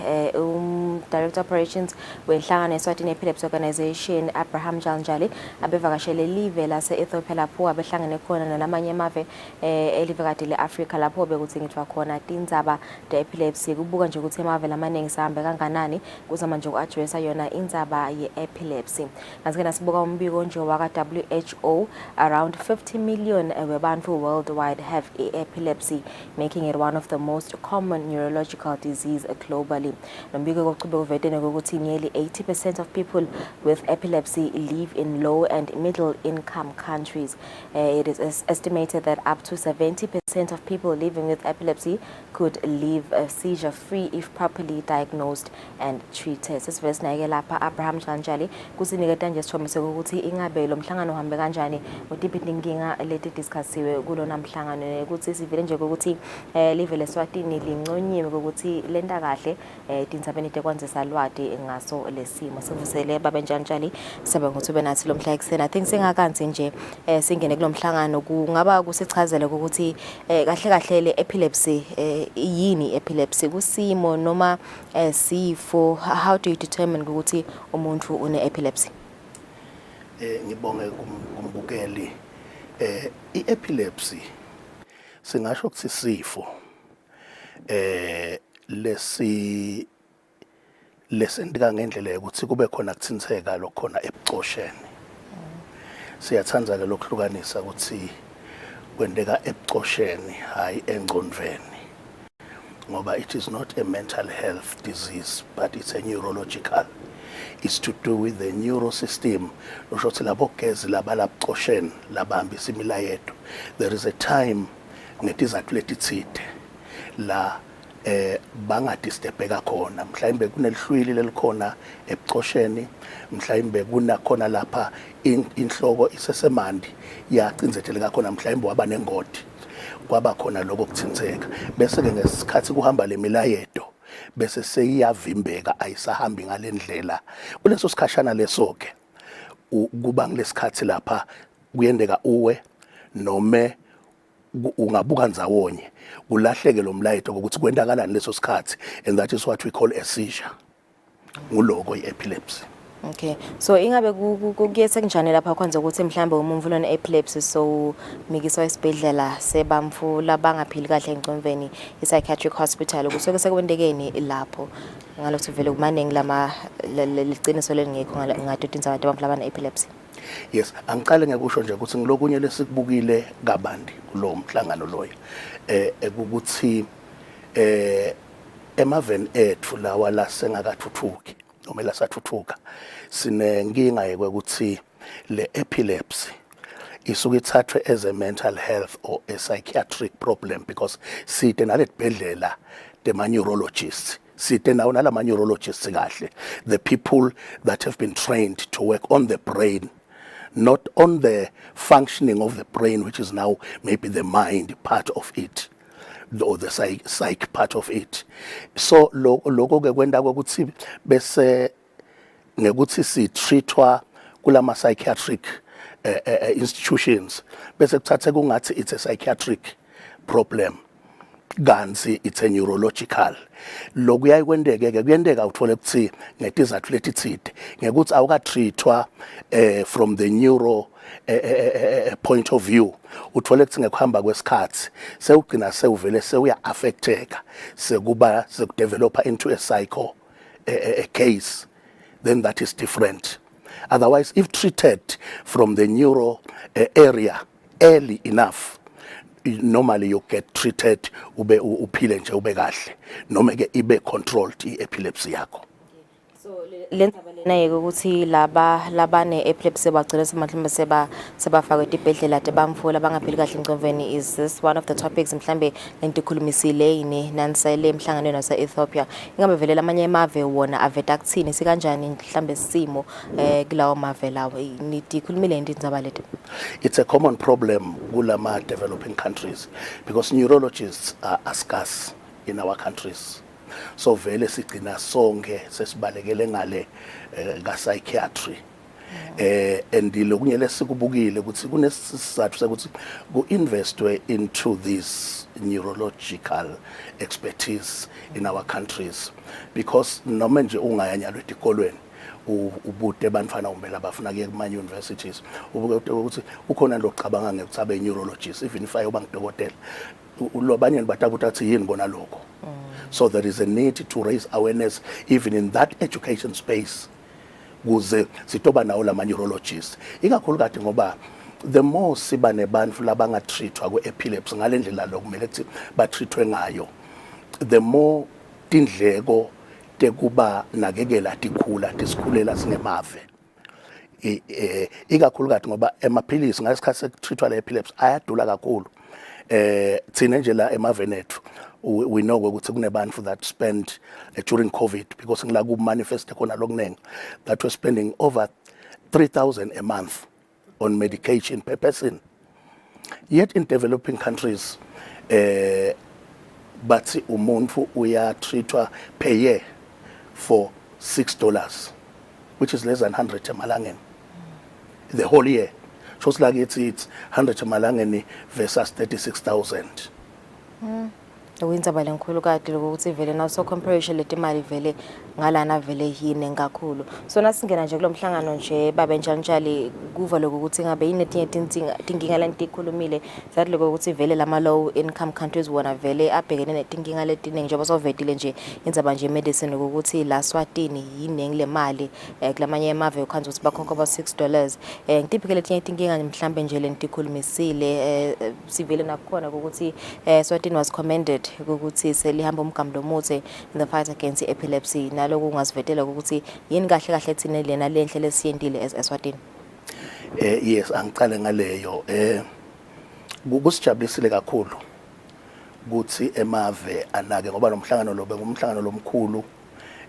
Director Operations wenhlangano Eswatini Epilepsy Organization Abraham Janjali abevakashele live lase Ethiopia lapho abehlangene khona nalamanye amave elivekade leAfrica lapho bekuthi ngithwa khona tindzaba te epilepsy kubuka nje ukuthi amave lamaningi sahambe kanganani kuzama nje uku-addressa yona indzaba ye-epilepsy. Kanti-ke nasibuka umbiko nje waka WHO around 50 million webantu worldwide have epilepsy, making it one of the most common neurological disease globally. Nombiko kochube uvetene ukuthi nearly 80% of people with epilepsy live in low and middle income countries. It is estimated that up to 70% of people living with epilepsy could live seizure free if properly diagnosed and treated. Sesivesina lapha Abraham Janjali kusiniketa nje sithomise ukuthi ingabe lo mhlangano uhambe kanjani inkinga leti discussiwe kulo namhlangano ukuthi sivile nje ukuthi live leSwatini linconyiwe ukuthi lenta kahle tindzabeni tekwanzisa lwati ngaso lesimo sivusele baba Njanjali sabe ukuthi benathi lo mhla ekuseni. I think singakanzi nje singene kulo mhlangano kungaba kusichazele ukuthi kahle kahle le epilepsy yini epilepsy kusimo noma sifo. How do you determine ukuthi umuntu une epilepsy? Ngibonge kumbukeli i-epilepsy singasho ukuthi sifo lesendika ngendlela ukuthi kube khona kuthintheka lokhona ebucosheni. Siyathanza ke lokuhlukanisa ukuthi kwendeka ebucosheni hayi engcondweni ngoba it is not a mental health disease but it's a neurological. It's to do with the neural system. There is a time ngetizathuletitsite la bangadistebheka khona mhlawumbe kunelihlwili lelikhona ebucosheni mhlawumbe kunakhona lapha inhloko isesemandi yacinzetheleka khona mhlawumbe waba nengodi kwaba khona lokho kuthintheka bese ke ngesikhathi kuhamba lemilayeto bese seyiyavimbeka ayisahambi ngalendlela kuleso sikhashana leso ke kuba ngilesikhathi lapha kuyendeka uwe noma ungabuka ndzawonye kulahleke lo mlayito ukuthi kwendakalani leso sikhathi, and that is what we call a seizure nguloko i-epilepsy. Okay, so ingabe kuyese kunjani lapha kwenza ukuthi mhlambe umuntu une epilepsy so mikiswa esibhedlela sebamfula bangaphili kahle engcondweni i-psychiatric hospital kusuke sekwendekeni lapho ngalokho vele kumaningi lama liciniso lengekho ngadodinza abantu abamfula bane epilepsy? Yes, angicale ngekusho nje ukuthi ngilokunye lesikubukile kabandi kulo mhlangano loyo ukuthi emaveni ethu lawa la sengakathuthuki noma lasathuthuka sinenkinga yekuthi le epilepsy isuke ithathwe as a mental health or a psychiatric problem because site naletibhedlela tema neurologists site nawo nalama neurologists kahle, the people that have been trained to work on the brain, not on the functioning of the brain, which is now maybe the mind part of it or the psych part of it. So lokho ke kwenda ukuthi bese ngekuthi si treatwa kulama psychiatric institutions bese kuthathe kungathi it's a psychiatric problem kanzi it's a neurological. Lokuyayi kwendeke ke kuyendeka uthole ukuthi ngetizathu letithide ngekuthi awukatreatwa from the neuro point of view uthole ukuthi ngekuhamba kwesikhathi sewugcina sewuvele sewuya affecteka sekuba sekudevelopa into a psycho a case, then that is different. Otherwise, if treated from the neuro area early enough, normally you get treated ube uphile nje ube kahle noma ke ibe controlled i-epilepsy yakho. Lenza balena ukuthi labane epilepsy bagcina semhlawumbe sebafaka etibhedlela tebamfula bangaphili kahle engcondweni. Is this one of the topics mhlambe lentikhulumisile yini nanisele emhlanganweni wase Ethiopia? Ingabe vele lamanye emave wona aveta kuthini sikanjani mhlambe simo kulawo mave lawo nitikhulumile indaba lethu? It's a common problem kulama developing countries because neurologists are scarce in our countries. So vele sigcina sonke sesibalekele ngale ka psychiatry and lokunye lesikubukile ukuthi kunesizathu sokuthi ku investwe into this neurological expertise in our countries because noma nje ungayanyalwe etikolweni ubude bantfana umbela bafuna kuye kuma universities ukuthi ukhona lokucabanga ngekuthi abe neurologist even if ayoba ngidokotela lobanye batakuthi athi yini bona lokho. So there is a need to raise awareness even in that education space kuze sitoba nawo lama neurologists ikakhulukazi ngoba the more siba nebantu labanga treatwa ku epilepsy ngalendlela lokumele ukuthi ba treatwe ngayo, the more tindleko tekuba nakekela tikhula tisikhulela singemave ikakhulukazi ngoba emaphilisi ngasikhathi sekutreatwa le epilepsy ayadula kakhulu. Thina nje la emaveni ethu we know ukuthi kunebantu that spend during COVID because ngila ku manifest khona lokunengi that was spending over 3,000 a month on medication per person. Yet in developing countries but umuntu uya treatwa per year for $6, which is less than 100 emalangeni the whole year. So it's like it's 100 emalangeni versus 36,000. Winza balenkulu kade ukuthi vele naso so comparison letimali vele ngalana vele yini ngakhulu. So nasingena nje kulomhlangano nje babe njalo kuva lokuthi ngabe yinetinye tinkinga lentikhulumile zathi lokuthi vele lama low income countries wona vele abhekene netinkinga letiningi njengoba sovetile nje inzaba nje medicine ukuthi la Eswatini yiningi lemali kulamanye emave ukhanza ukuthi bakhokha ba $6. Ngitipike letinye tinkinga mhlambe nje lentikhulumisile sivele nakhona ukuthi Eswatini was commended ukuthi selihamba umgamo lomude in the fight against epilepsy naloku ungazivetela ukuthi yini kahle kahle thina lena lenhle lesiyendile Eswatini. Yes, angicale ngaleyo kusijabulisile kakhulu ukuthi emave anake ngoba nomhlangano lo bengumhlangano lomkhulu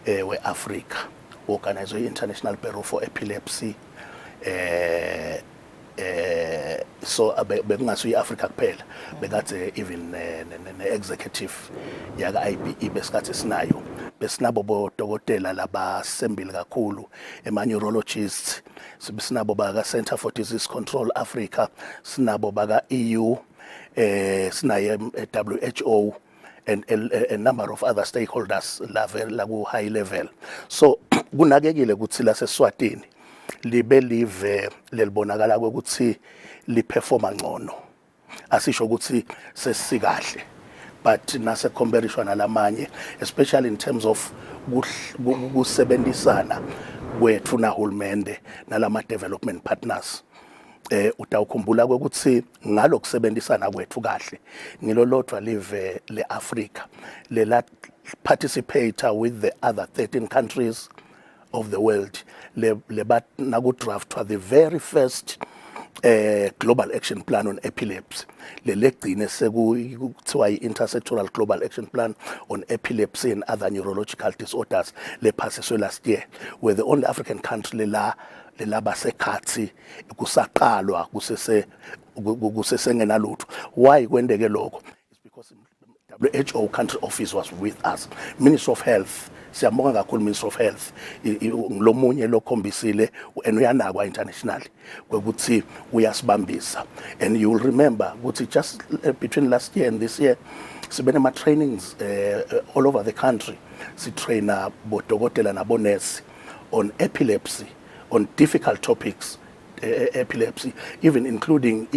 weAfrica organized by International Bureau for Epilepsy so bekungasuye Africa kuphela bekade even ne-executive yaka IBE besikhathi sinayo besinabo bodokotela labasembili kakhulu ema-neurologists sinabo baka Center for Disease Control Africa sinabo baka EU sinaye WHO and a number of other stakeholders la ku high level so kunakekile ukuthi la seSwatini libe live lelibonakala ukuthi liperforma ngcono asisho ukuthi sesikahle but nase comparison nalamanye especially in terms of kusebenzisana kwethu nahulumende nalama development partners utawukhumbula ukuthi ngalokusebenzisana kwethu kahle ngilolodwa live leAfrica lela participate with the other 13 countries of the world le naku draft the very first global action plan on epilepsy lelegcine sekuthiwa i-intersectoral global action plan on epilepsy and other neurological disorders lephasiswe last year we're the only African country lelaba sekhathi kusaqalwa kusesengenalutho why kwendeke lokho it's because WHO country office was with us Minister of Health siyabonga kakhulu Minister of Health ngilomunye lokhombisile and uyanakwa internationally ukuthi uyasibambisa and you will remember ukuthi just between last year and this year sibene ama trainings all over the country si trainer bodokotela nabonesi on epilepsy on difficult topics epilepsy even including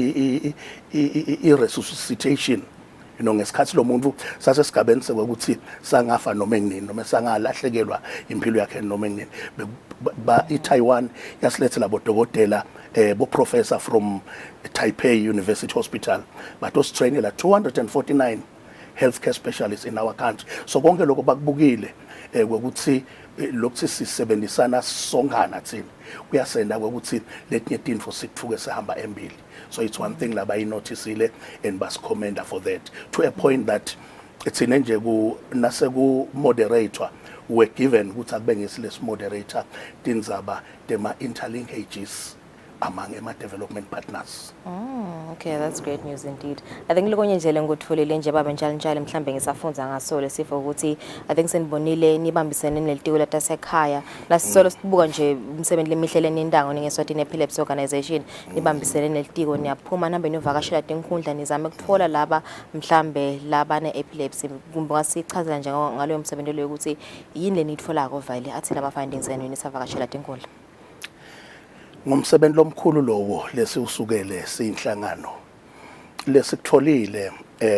resuscitation ngesikhathi lo muntu sasesigabeni sekuthi sangafa noma enginini noma sangalahlekelwa impilo yakhe noma enginini iTaiwan yasilethela bodokotela bo professor from Taipei University Hospital but was trained la 249 healthcare specialists in our country so konke lokho bakubukile ukuthi lokuthi sisebenzisana songana thina kuyasenda ukuthi letinye tinfo sithuke sihamba embili so it's one thing laba inoticile and bas commenda for that to a point that it's in nje ku naseku moderator were given ukuthi akube ngesilesi moderator tinzaba tema interlinkages among development partners. Okay, that's great news indeed. I think lokonye nje ngotfolile nje baba njalo mhlambe ngisafunza ngaso lesifo ukuthi I think senibonile nibambisene nelitiko latasekhaya lasisolo sibuka nje umsebenzi lemihlele nendango ngeSwatini Epilepsy Organization nibambisene nelitiko niyaphuma nambe novakashela tenkundla nizame ukuthola laba mhlambe laba ne-epilepsy kumbe ngasichazela nje ngalo umsebenzi lo ukuthi yini lenitfola ko vile athi laba findings enu nisavakashela tenkundla ngomsebenzi lomkhulu lowo lesiusukele siyinhlangano lesikutholile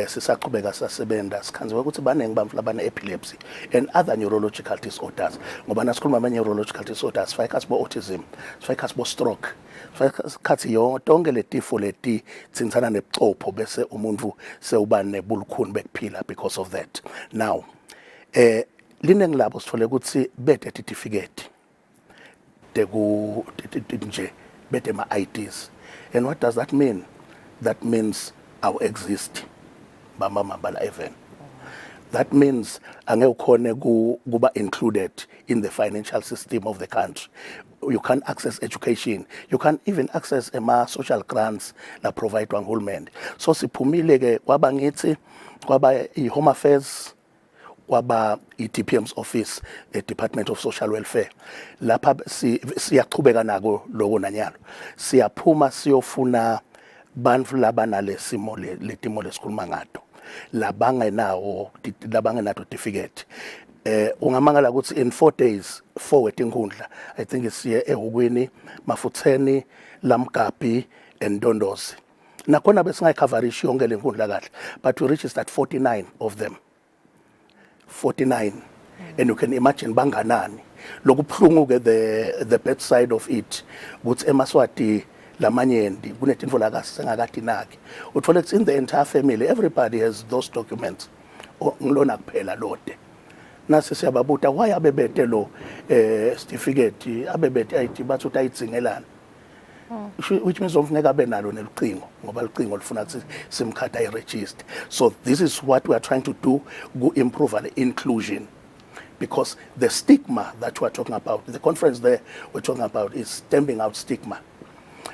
sisaqhubeka sasebenza sikhanziwe ukuthi baningi bamfu labane epilepsy and other neurological disorders ngoba nasikhuluma ama neurological disorders sifaka bo autism sifaka bo stroke sifaka yonke letifo leti tsintsana nebuchopho bese umuntu sewuba nebulukhuni bekuphila because of that now liningi labo sithole ukuthi bede certificate nje bete ma IDs and what does that mean that means our exist bama bala even that means angekukhone kuba included in the financial system of the country you can access education you can even access ema social grants la provide uhulumende so siphumile ke kwaba ngithi kwaba i-home affairs kwaba i-DPM's office Department of Social Welfare lapha siyachubeka nako lokho nanyalo siyaphuma siyofuna bantu labana lesimo letimo lesikhuluma ngato labangenawo certificate ungamangala ukuthi in 4 days 4 wetinkhundla I think isiye ehukweni Mafutseni Lamgabi and Ndondozi nakhona besingayicoverish yonke lenkundla kahle but we registered 49 of them 49 and you can imagine banganani lokubhlungu ke the bad side of it ukuthi eMaswati lamanyendi kunetinfo la kasengakade naki uthola ukuthi in the entire family everybody has those documents ngilona kuphela lode nase siyababuta why abebete lo certificate abebete ID bathi utayitsingelana which means ufuneka benalo nelicingo ngoba licingo lifuna ukuthi simkhada iregister so this is what we are trying to do to improve the inclusion because the stigma that we are talking about the conference there we're talking about is stamping out stigma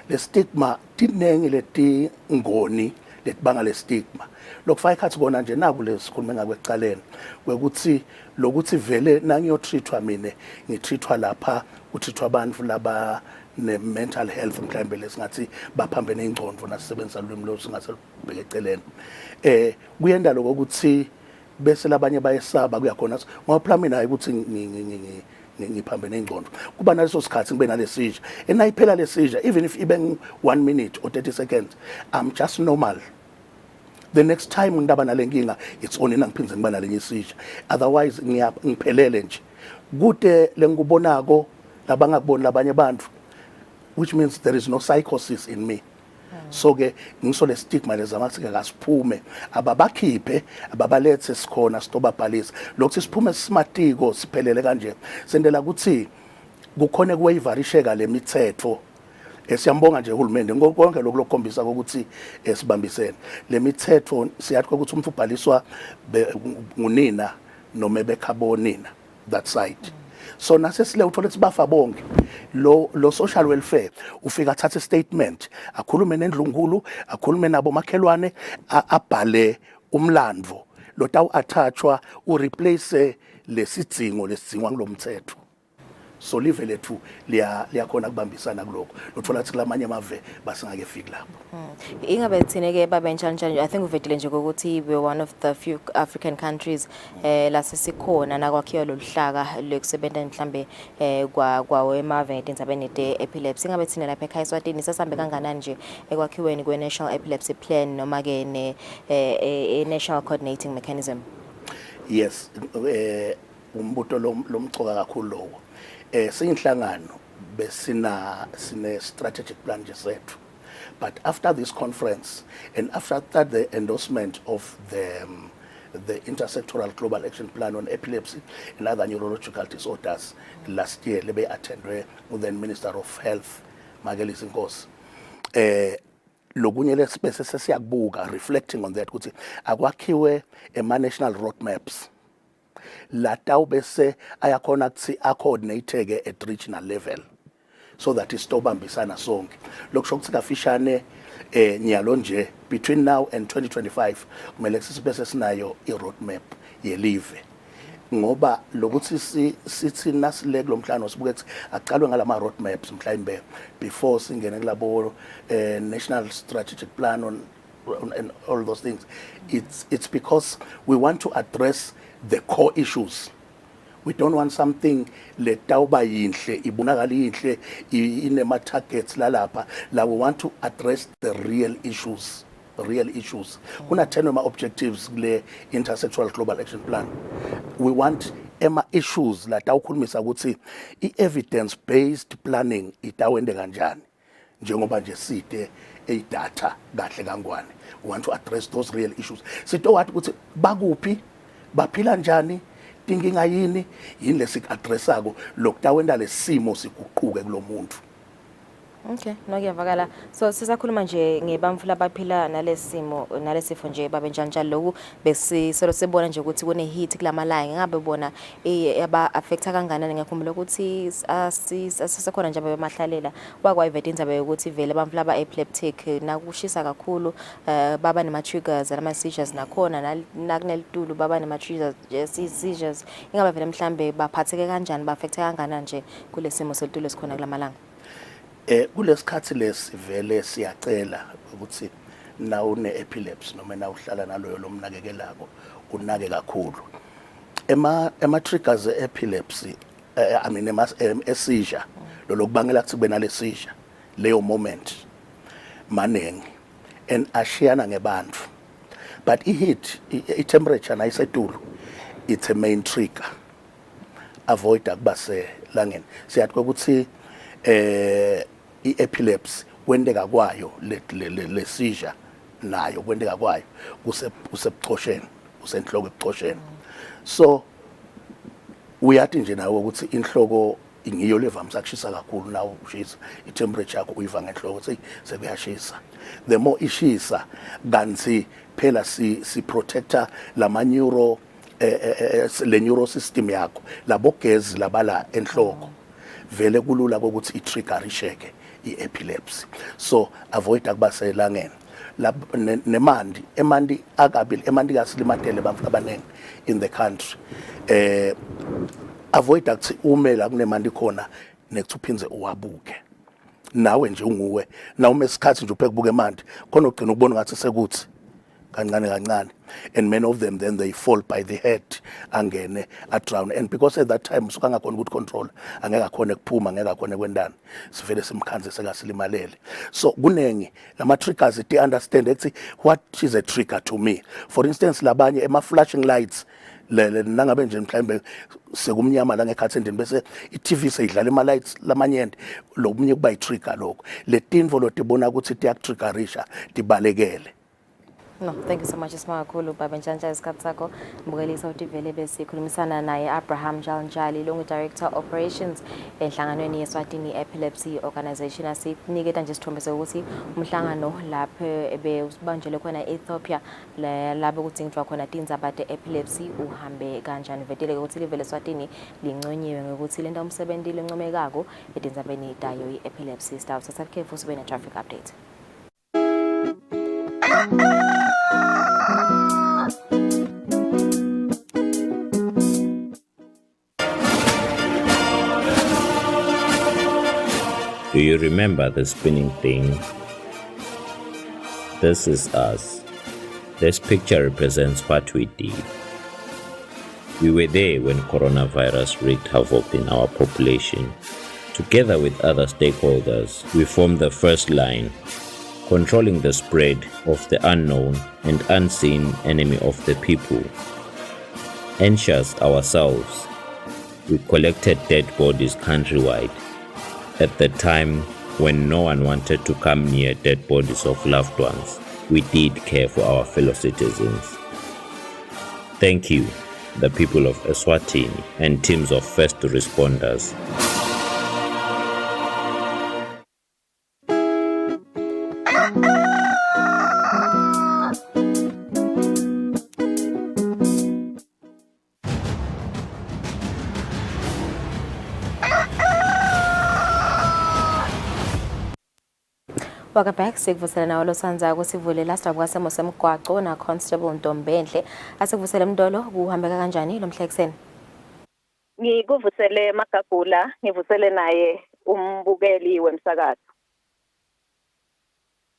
le stigma tinengi leti ngoni letibanga le stigma lokufaka ikhathi bona nje naku lesikhuluma ngakwecaleni kwekuthi lokuthi vele nangiyotreatwa mina ngitreatwa lapha utreatwa abantu laba ne-mental health mhlawumbe lesingathi baphambene ingcondo nasebenzisa ulimi lo singathi bheke eceleni kuyenda lokho ukuthi bese labanye bayesaba kuyakhona ngoba phela mina hayi ukuthi ngiphambene ingcondo kuba naleso sikhathi ngibe nale seizure enayiphela le seizure even if ibe 1 minute or 30 seconds I'm just normal. The next time ngidaba nalenkinga it's only nangiphindze ngiba nalenye seizure otherwise ngiphelele nje kude lengubonako labangakuboni labanye abantu which means there is no psychosis in me. So ke ngiso le stigma lezamathi ke kasiphume ababakhiphe ababalethe sikhona sitobabhalisa lokho siphume simatiko siphelele kanje sendela ukuthi kukhona kuyivarisheka lemithetho siyambonga nje uhulumende konke lokho lokukhombisa ukuthi sibambisene le mithetho siyathi ukuthi umuntu ubhaliswa ngunina noma bekhabonina that side. So nasesile uthola ukuthi bafa bonke lo social welfare ufika athathe statement akhulume nendlunkulu akhulume nabo makhelwane abhale umlandvo lo tawu attachwa u replace lesidzingo lesizingwa kulomthetho. So live lethu liyakhona kubambisana kuloko lothola ukuthi lamanye amave basingake fiki lapho. Ingabe thine-ke babentshantsha I think uvedile nje ukuthi we one of the few African countries la sesikhona nakwakhiwa loluhlaka lokusebenza mhlambe kwawe emave ngendzabeni epilepsy. Ingabe thine lapha ekhaya eSwatini sasambe kanganani nje ekwakhiweni kwe-National Epilepsy Plan noma ke ne-National Coordinating Mechanism? Yes, umbuto lomcoka kakhulu lowo. Siyinhlangano besine strategic plan sethu. But after this conference and after the endorsement of the intersectoral global action plan on epilepsy and other neurological disorders last year lebe attended with the Minister of Health Magelisi Nkosi lokunye lesibese sesiyakubuka reflecting on that ukuthi akwakhiwe national roadmaps latawu bese ayakhona ukuthi coordinate at regional level so that isitobambisana sonke lokusho ukuthi kafishane nyalo nje between now and 2025 kumele sibese sinayo i-roadmap yelive ngoba lokuthi sithi nasile kulomhlangano sibuke ukuthi aqalwe ngalama roadmaps mhlawumbe before singene kulabo national strategic plan on and all those things. It's because we want to address the core issues. We don't want something letawuba yinhle ibonakala yinhle inema targets lalapha la we want to address the real issues. Kuna 10 objectives kule intersectoral global action plan. We want issues la tawukhulumisa ukuthi evidence based planning itawende kanjani njengoba nje side data kahle kangwane. We want to address those real issues. Sito wathi ukuthi bakuphi baphila njani inkinga yini lesi addressako lokutawenda lesimo sikuquke kulomuntu. Okay, nokuyavakala. So sisakhuluma nje ngebamfu labaphila nalesimo nalesifo nje babenjani lokhu besisolo sebona nje ukuthi kune hit kulamalanga ngabe bona aba affecta kanganani ngakhumbula ukuthi asisekhona nje abemahlalela kwakwaivete indaba yokuthi vele bamfu laba epileptic nakushisa kakhulu baba nema triggers nama seizures nakhona nakunelitulu baba nema triggers seizures ingabe vele mhlambe baphatheke kanjani ba affecta kanganani nje kulesimo selitulo esikhona kulamalanga. Kulesikhathi lesivele siyacela ukuthi na une epilepsy noma na uhlala naloyo lomnakekelako unake kakhulu ema triggers epilepsy I mean seizure lo kubangela ukuthi kube nale seizure leyo moment manengi and ashiyana ngebantu but i temperature nayisetulu it's a main trigger avoid akubase langeni siyathi ukuthi i-epilepsy kwendeka kwayo le seizure nayo kwendeka kwayo kusebuchosheni usenhloko ebuchosheni so uyathi nje nawe ukuthi inhloko ingiyo levamisa kushisa kakhulu nawo ushisa i-temperature yakho uyiva ngenhloko sekuyashisa the more ishisa kanti phela si protector lama neuro le neuro system yakho labo gezi labala enhloko vele kulula ukuthi i-trigger isheke i-epilepsy. So avoid akubaselangeni nemandi emanti kasilimatele abantu abaningi in the country. Avoid ukuthi ume la kunemandi khona nekuthi uphinze uwabuke nawe nje unguwe na uma esikhathi nje ubheka buke emanti khona ugcina ukubona ngathi sekuthi kancane and many of them then they fall by the head angene drown, and because at that time suka ngakhona ukuthi control angeke akhona kuphuma angeke akhona kwendana sivele simkhanze sekasilimalele. So kunengi lama triggers they understand ukuthi what is a trigger to me. For instance labanye ema flashing lights nangabe nje mhlawumbe sekumnyama la ngekhathi endini bese i-TV seyidlala ama lights lamanyende lokunye kuba i-trigger lokho le tinvo lotibona ukuthi tiyakutriggerisha tibalekele. No, thank you so much Ismakhulu Baba Njanja isikhathi sakho mbukelisa ukuthi vele besikhulumisana naye Abraham Njalnjali lo Director Operations enhlanganweni yeSwatini Epilepsy Organization. Asiniketa nje isithombe sokuthi umhlangano lapho ebeusibanjele khona Ethiopia lapho kuthintwa khona tindzaba epilepsy uhambe kanjani. Vetele ukuthi livele eSwatini linconywe ngokuthi lento umsebenzi lencomekako etindzabeni tayo i-epilepsy. Sithatha khefu sibe ne traffic update. Do you remember the spinning thing? This is us. This picture represents what we did. We were there when coronavirus wreaked havoc in our population. Together with other stakeholders, we formed the first line, controlling the spread of the unknown and unseen enemy of the people. Anxious ourselves, we collected dead bodies countrywide. At the time when no one wanted to come near dead bodies of loved ones, we did care for our fellow citizens. Thank you, the people of Eswatini and teams of first responders. Welcome back. Sikuvusela nawo losanza kusivule last up kwasemo semgwaqo na Constable Ntombenhle. Asikuvusela Mdolo kuhambeka kanjani lo mhlekuseni? Ngikuvusele Magagula, ngivusele naye umbukeli wemsakazo.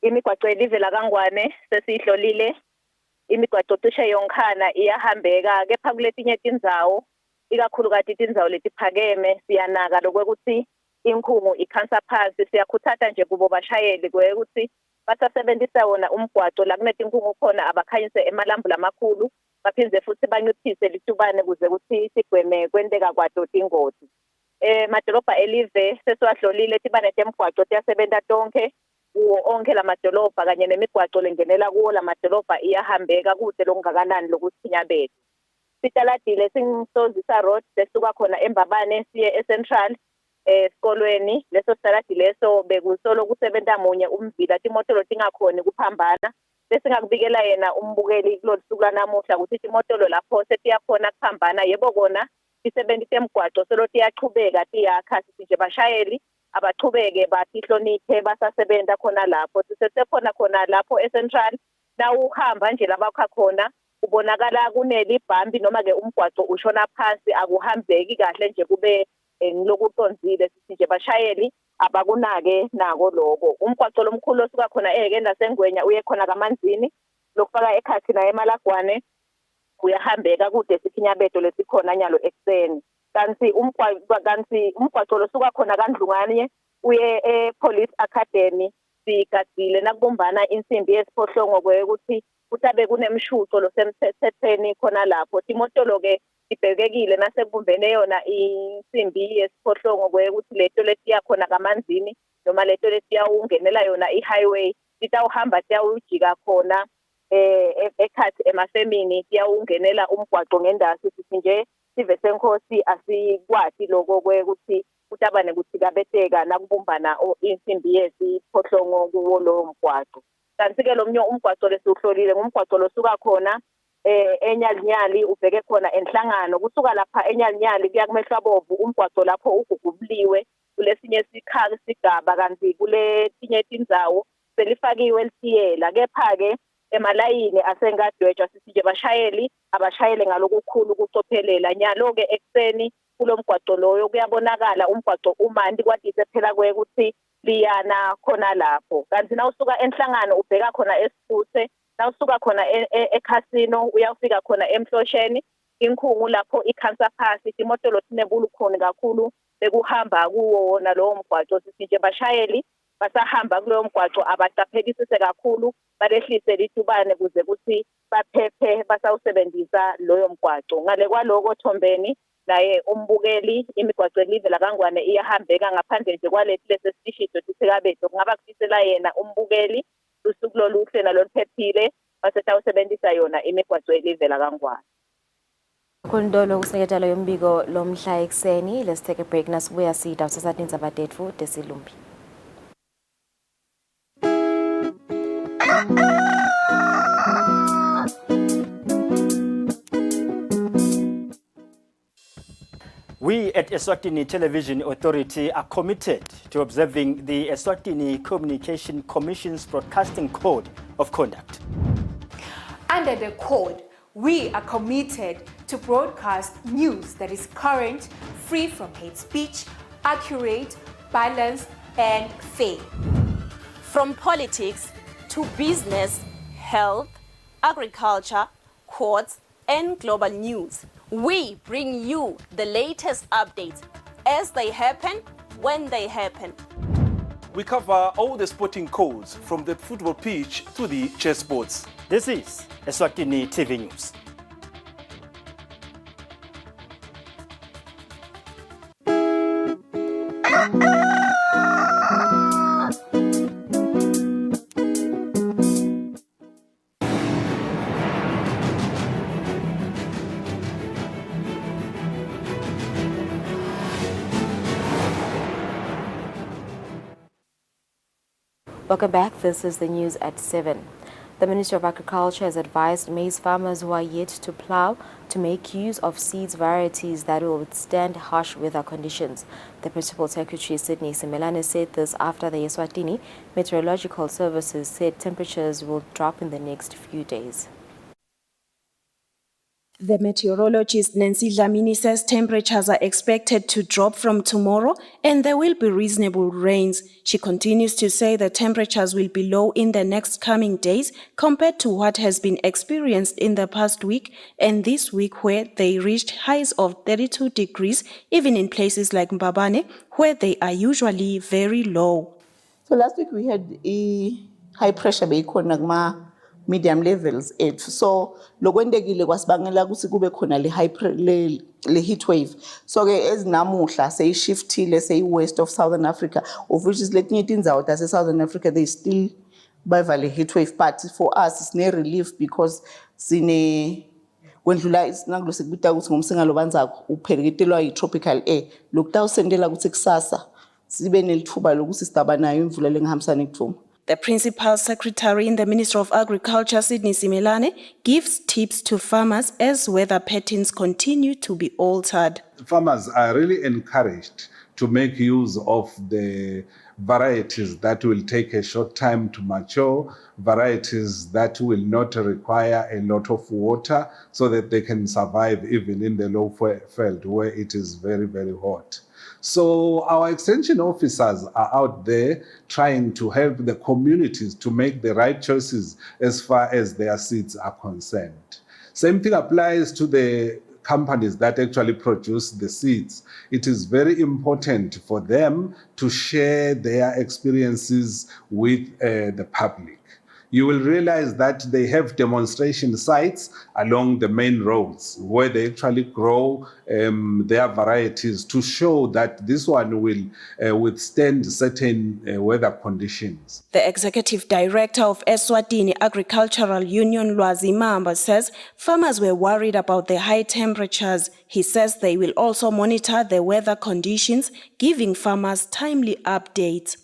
Imigwaqo elivela kaNgwane sesihlolile. Imigwaqo cishe yonkhana iyahambeka kepha kuletinye tindzawo ikakhulukazi tindzawo letiphakeme siyanaka lokuthi inkhungu ikhansa phansi. Siyakhuthaza nje kubo bashayeli ukuthi basasebenzisa wona umgwaqo la kunetinkhungu khona abakhanyise emalambu lamakhulu baphindze futhi banciphise litubane kuze ukuthi sigweme kwenteka kwato tingozi. Madolobha elive sesiwahlolile tibane temgwaqo tiyasebenza tonke kuwo onke lamadolobha kanye nemigwaqo lengenela kuwo lamadolobha iyahambeka kude lokungakanani lokuthinyabeza. Sitaladile singizozisa road sesuka khona eMbabane siye eCentral esikolweni leso saladi leso bekusolo kusebenza munye umvila timotolo tingakhoni kuphambana bese ngakubikela yena umbukeli kulosuku lanamuhla ukuthi timotolo lapho setiyakhona kuphambana yebo kona isebenzise emgwaqo solo tiyaqhubeka tiyakha nje bashayeli abaqhubeke basihloniphe basasebenza khona lapho sisesekhona khona lapho eCentral na uhamba nje labakha khona ubonakala kuneli bhambi noma ke umgwaqo ushona phansi akuhambeki kahle nje kube ngilokuqonzile sithi nje bashayeli abakunake nako lokho. Umgwaqo lomkhulu osuka khona nasengwenya uye khona kaManzini lokufaka ekhathi na eMalagwane uyahambeka kude sikhinyabeto lesikhona nyalo ekseni. Kanti umgwaqo losuka khona kaNdlungane uye ePolice Academy sigadile nakubumbana insimbi yesiphohlongo ukuthi kutabe kunemshuco losemthethweni khona lapho. Timotolo ke ibhekekile nasekubumbene yona insimbi yesiphohlongo ukuthi leto letiyakhona kaManzini noma leto letiyawungenela yona i-highway sitawuhamba siyawujika khona ekhathi emafemini siyawungenela umgwaqo ngendasi sithi nje sive senkosi asikwati lokho ukuthi kutabane ukuthi kabeteka nakubumbana insimbi yesiphohlongo kuwo lo mgwaqo. Kanti ke lo mnye umgwaqo lesiuhlolile ngumgwaqo losuka khona eNyalinyali ubheke khona enhlangano kusuka lapha eNyalinyali kuya kuMehlabovu umgwaqo lapho ugugubuliwe kulesinye isigaba kanti kuletinye tindzawo selifakiwe elitiyela. Kepha-ke emalayini asengadwetshwa sithi nje abashayeli ngalokukhulu ukucophelela. Nyalo-ke ekuseni kulo mgwaqo loyo kuyabonakala umgwaqo umandi kwadise phela ukuthi liyana khona lapho. Kanti nawusuka enhlangano ubheka khona esifuthe, nawusuka khona eCasino uyafika khona eMhlosheni, inkhungu lapho ikhansa phasi imoto lotinebulu khona kakhulu bekuhamba kuwo wona lowo mgwaqo. Sithi nje bashayeli basahamba kuloyo mgwaqo abaqaphelisise kakhulu balehlise litubane kuze kuthi baphephe basawusebenzisa loyo mgwaqo. Ngale kwaloko Thombeni naye umbukeli imigwaqo elive laKangwane iyahambeka ngaphandle nje kwalethi lesisishido sithekabedo kungaba kufisela yena umbukeli usuku loluhle naloluphephile basetawusebenzisa yona imigwaqo elive laKangwane. Kundolo kuseketalo yombiko lomhla ekseni. Let's take a break nasibuya sida usasathinza abadethu desilumbi. We at Eswatini Television Authority are committed to observing the Eswatini Communication Commission's Broadcasting Code of Conduct. Under the code, we are committed to broadcast news that is current, free from hate speech, accurate, balanced, and fair. From politics to business, health, agriculture, courts, and global news, we bring you the latest updates as they happen, when they happen. We cover all the sporting codes from the football pitch to the chessboards. This is Eswatini TV News. Welcome back. This is the news at 7. The Ministry of Agriculture has advised maize farmers who are yet to plough to make use of seeds varieties that will withstand harsh weather conditions. The Principal Secretary, Sydney Simelane, said this after the Eswatini Meteorological Services said temperatures will drop in the next few days. The meteorologist Nancy Dlamini says temperatures are expected to drop from tomorrow and there will be reasonable rains. She continues to say the temperatures will be low in the next coming days compared to what has been experienced in the past week and this week where they reached highs of 32 degrees, even in places like Mbabane where they are usually very low. So last week we had a high pressure medium levels ethu, so lokwendekile kwasibangela ukuthi kube khona le heat wave. So ke ezinamuhla seyishiftile seyi-west of Southern Africa, of which is letinye tindzawo tase Southern Africa they still bava le heat wave, but for us it's ne relief because sine kwendlula isinangulo sikubita ukuthi ngomsingalo banzako uphelekitelwa yi-tropical air lokutawusendela ukuthi kusasa sibe nelithuba lokuthi sidaba nayo imvula lengihambisana kuthuma. The Principal Secretary in the Ministry of Agriculture, Sydney Simelane, gives tips to farmers as weather patterns continue to be altered. Farmers are really encouraged to make use of the varieties that will take a short time to mature, varieties that will not require a lot of water so that they can survive even in the low field where it is very, very hot. So our extension officers are out there trying to help the communities to make the right choices as far as their seeds are concerned. Same thing applies to the companies that actually produce the seeds. It is very important for them to share their experiences with the public. You will realize that they have demonstration sites along the main roads where they actually grow their varieties to show that this one will withstand certain weather conditions. The Executive Director of Eswatini Agricultural Union, Lwazi Mamba, says farmers were worried about the high temperatures. He says they will also monitor the weather conditions, giving farmers timely updates.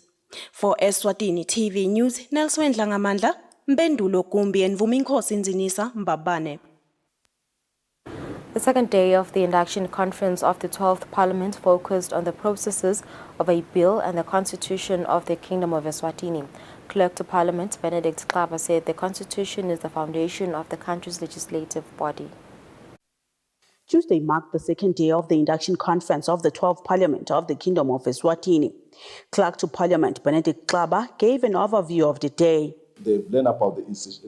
For Eswatini TV News, Nelson Dlangamandla, Mbendulo Kumbi and Vuminkosi Nzinisa Mbabane. The second day of the induction conference of the 12th Parliament focused on the processes of a bill and the constitution of the Kingdom of Eswatini. Clerk to Parliament Benedict Xaba said the constitution is the foundation of the country's legislative body. Tuesday marked the second day of the induction conference of the 12th Parliament of the Kingdom of Eswatini. Clerk to Parliament Benedict Xaba gave an overview of the day. They've learned about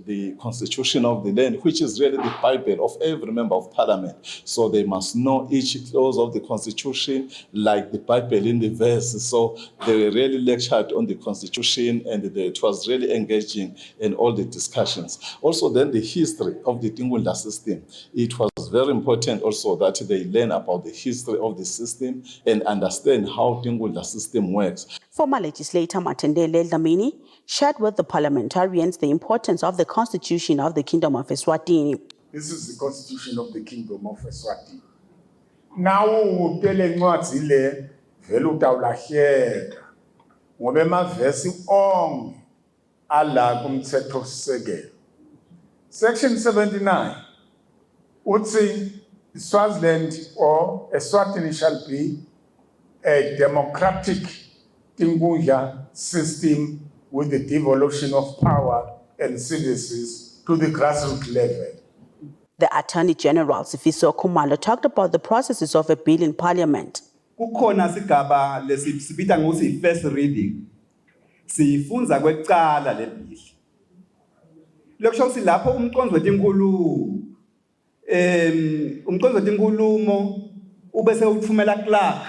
the constitution of the land, which is really the Bible of every member of parliament. So they must know each clause of the constitution like the Bible in the verse. So they were really lectured on the constitution, and it was really engaging in all the discussions. Also then the history of the Tingunda system. It was very important also that they learn about the history of the system and understand how Tingunda system works. Former legislator Matendele Dlamini shared with the parliamentarians the importance of the constitution of the Kingdom of Eswatini. This is the constitution of the Kingdom of Eswatini. Now, tele ncwadi le vele utawulahleka ngoba emavesi onke ala kumthethosisekelo. Section 79 uthi Swaziland or Eswatini shall be a democratic Tingunda system with the devolution of power and services to the grassroots level. The Attorney General Sifiso Khumalo talked about the processes of a bill in Parliament. Kukhona sigaba lesibita ngokuthi first reading. Sifunza kwecala le bill. Lokusho ukuthi lapho umqondo wenkulumo ubese uthumela clerk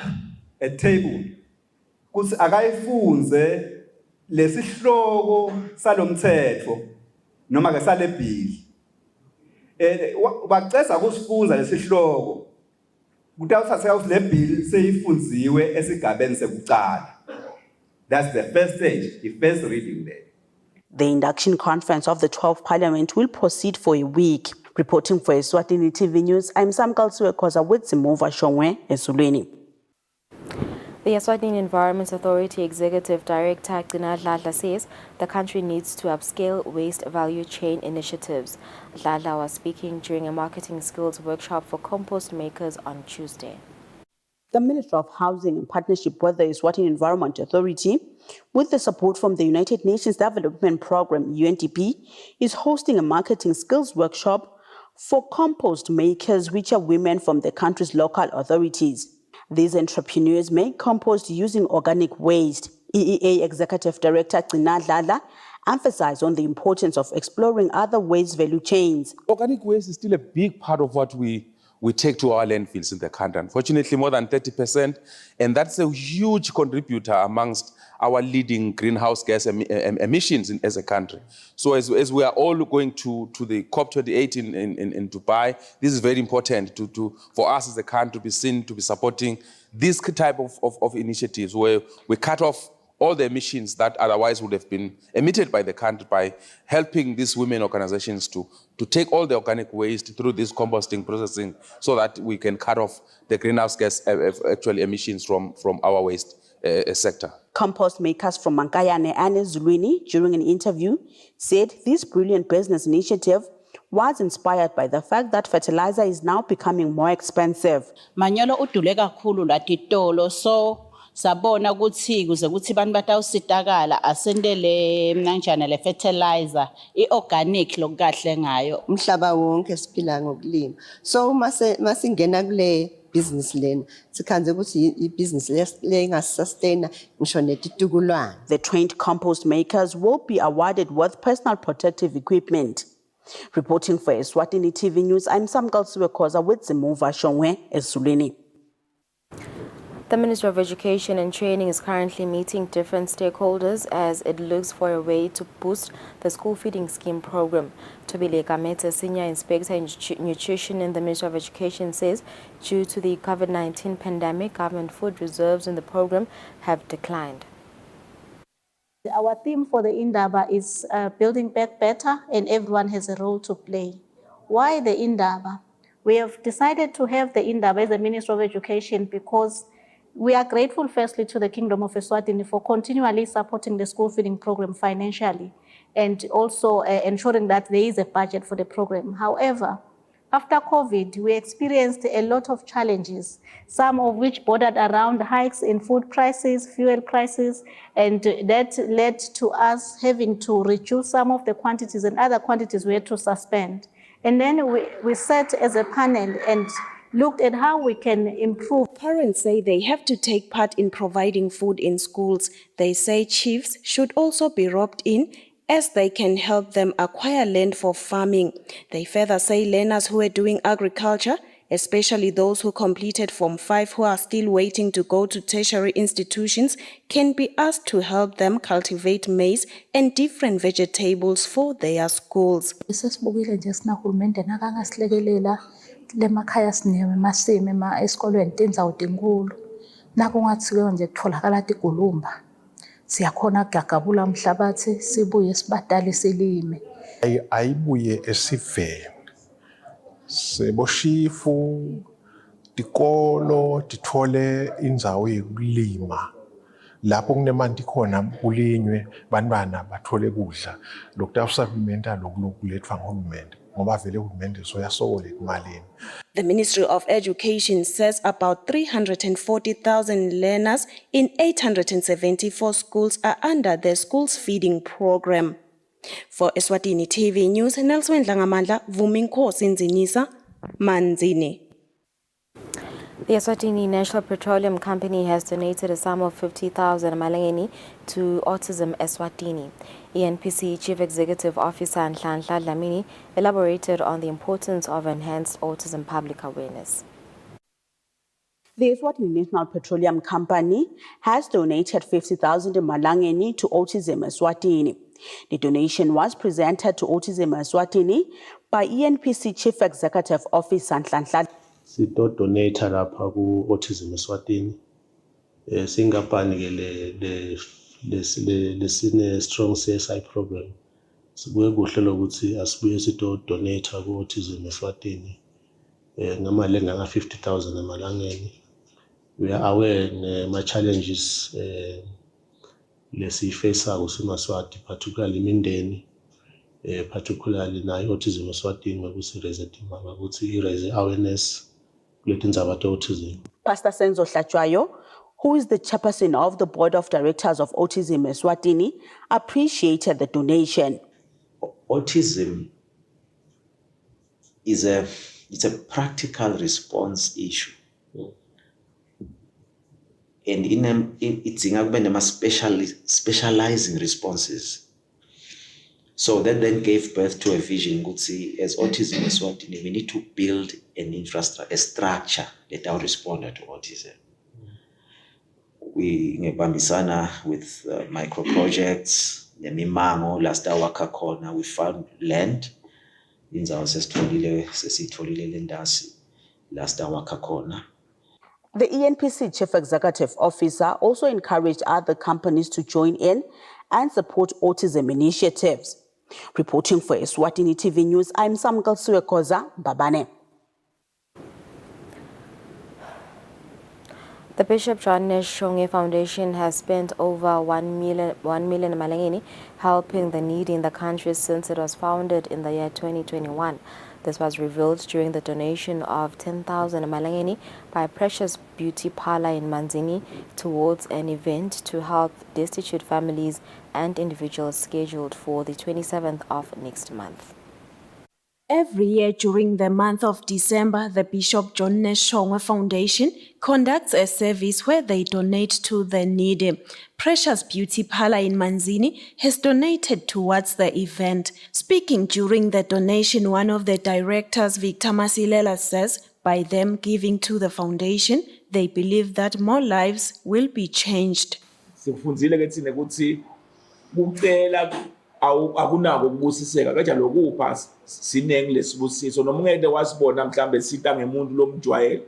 a table. Kuthi akayifunze lesihloko salomthetho noma ke sale bill bacela ukusifunza lesihloko kutawuthatha ukuthi le bill seyifunziwe esigabeni sekucala. That's the first stage, the first reading there. The induction conference of the 12th Parliament will proceed for a week. Reporting for Eswatini TV News, I'm Sam Kalsuekoza with Simuva Shongwe Esulweni. The Eswatini Environment Authority Executive Director Gcina Dladla says the country needs to upscale waste value chain initiatives. Dladla was speaking during a marketing skills workshop for compost makers on Tuesday. The Ministry of Housing, in partnership with the Eswatini Environment Authority, with the support from the United Nations Development Programme, UNDP, is hosting a marketing skills workshop for compost makers, which are women from the country's local authorities. These entrepreneurs make compost using organic waste. EEA Executive Director Gcina Dladla emphasized on the importance of exploring other waste value chains. Organic waste is still a big part of what we take to our landfills in the country. Unfortunately, more than 30%, and that's a huge contributor amongst our leading greenhouse gas emissions as a country. So as we are all going to the COP28 in Dubai, this is very important for us as a country to be seen to be supporting this type of initiatives where we cut off all the emissions that otherwise would have been emitted by the country by helping these women organizations to take all the organic waste through this composting processing so that we can cut off the greenhouse gas actual emissions from our waste sector. Compost makers from Mankayane and Ezulwini, during an interview, said this brilliant business initiative was inspired by the fact that fertilizer is now becoming more expensive. Manyolo udule kakhulu latitolo, so sabona ukuthi kuze kuthi bantu batawusitakala asendele mnanjana le fertilizer iorganic lokukahle ngayo. Umhlaba wonke siphila ngokulima. So masingena kule business lena sikhanze ukuthi ibusiness le ingasustain ngisho netitukulwana. The trained compost makers will be awarded with personal protective equipment. Reporting for Eswatini TV News, I'm Sam Kalsuekoza with Zimuva Shongwe Esulweni. The Ministry of Education and Training is currently meeting different stakeholders as it looks for a way to boost the school feeding scheme program. Tobile Kamete, Senior Inspector in Nutrition in the Ministry of Education, says due to the COVID-19 pandemic, government food reserves in the program have declined. Our theme for the Indaba is building back better, and everyone has a role to play. Why the Indaba? We have decided to have the Indaba as the Ministry of Education because we are grateful firstly to the Kingdom of Eswatini for continually supporting the school feeding program financially and also ensuring that there is a budget for the program. However, After COVID, we experienced a lot of challenges, some of which bordered around hikes in food prices, fuel prices, and that led to us having to reduce some of the quantities, and other quantities we had to suspend. And then we sat as a panel and looked at how we can improve. Parents say they have to take part in providing food in schools. They say chiefs should also be roped in, as they can help them acquire land for farming. They further say learners who are doing agriculture, especially those who completed Form 5 who are still waiting to go to tertiary institutions, can be asked to help them cultivate maize and different vegetables for their schools. Sesibukile nje sinahulumende nakangasilekelela lemakhaya sinemasimi esikolweni tindzawo tinkulu. Nakungathiwe nje kutholakala tigulumba. Siyakhona ukugagabula umhlabathi sibuye sibadale silime. Ayibuye esiveni. Seboshifu tikolo tithole indzawo yokulima. Lapho kunemanti khona kulinywe bantwana bathole kudla. Lokutawusupplementa lokulethwa nguhulumende ngoba vele uhulumende soyasokola ekumalini. The Ministry of Education says about 340,000 learners in 874 schools are under the schools feeding program. For Eswatini TV News, Nelson Dlangamandla, Vuminkosi Nzinisa, Manzini. The Eswatini National Petroleum Company has donated a sum of 50,000 malangeni to Autism Eswatini. ENPC Chief Executive Officer Nhlanhla Dlamini elaborated on the importance of enhanced autism public awareness. The Eswatini National Petroleum Company has donated 50,000 malangeni to Autism Eswatini. The donation was presented to Autism Eswatini by ENPC Chief Executive Officer Nhlanhla. Sito donate lapha ku Autism Eswatini. Singapani ke le sine strong CSI program. Sibuye kuhle lokuthi asibuye sito donate ku Autism Eswatini. Ngamali enganga 50,000 emalangeni. We are aware ma challenges lesi face kuSimaswati, particularly imindeni, particularly na Autism Eswatini ngokuthi raise imali ukuthi raise awareness kulethi ndzaba autism. Pastor Senzo Hlachwayo, who is the chairperson of the board of directors of Autism Eswatini, appreciated the donation. Autism is it's a practical response issue. And it's in specializing responses. So that then gave birth to a vision, as Autism Eswatini, we need to build an infrastructure, a structure that will respond to autism. We ngebambisana with micro projects, nemimango last hour kakona, we found land in our sesitholile lendasi last hour kakona. The ENPC Chief Executive Officer also encouraged other companies to join in and support autism initiatives. Reporting for Eswatini TV News, I'm Samkal Suekoza, Babane. The Bishop John Neshonge Foundation has spent over 1 million malangeni helping the needy in the country since it was founded in the year 2021. This was revealed during the donation of 10,000 malangeni by Precious Beauty Parlor in Manzini towards an event to help destitute families and individuals scheduled for the 27th of next month. Every year during the month of December, the Bishop John Neshonge Foundation conducts a service where they donate to the needy. Precious Beauty Parlor in Manzini has donated towards the event. Speaking during the donation, one of the directors, Victor Masilela, says by them giving to the foundation, they believe that more lives will be changed. Akunako ukubusiseka kanjalo lokupha sinenge lesibusiso noma ungeke wasibona mhlambe sita ngemuntu lomjwayelo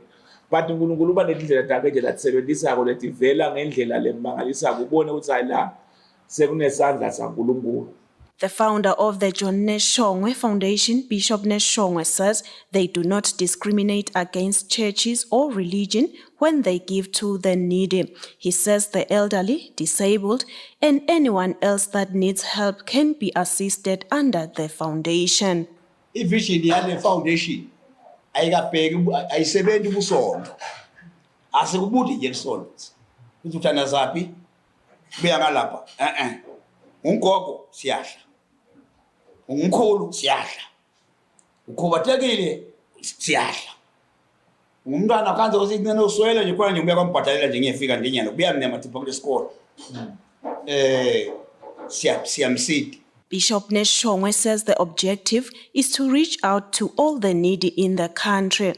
but uNkulunkulu uba nedindlela zakhe nje latsebenzisako letivela ngendlela lemangalisako ubone ukuthi hayi la sekunesandla saNkulunkulu. The founder of the John Neshonge Foundation, Bishop Neshonge, says they do not discriminate against churches or religion when they give to the needy. He says the elderly, disabled, and anyone else that needs help can be assisted under the foundation. Vision yale foundation ayikabheki ayisebenzi ubusondo asikubuthi nje lisondo uthi uthanda zaphi kuya ngalapha ungogo siyahla umkhulu siyahla ukhubathekile siyahla umntwana kanze usincane uswele nje khona nje ubuya kwambhadalela nje ngiyefika ndinyana kubuya mnemathipha kule sikole siyamsidi. Bishop Neshongwe says the objective is to reach out to all the needy in the country.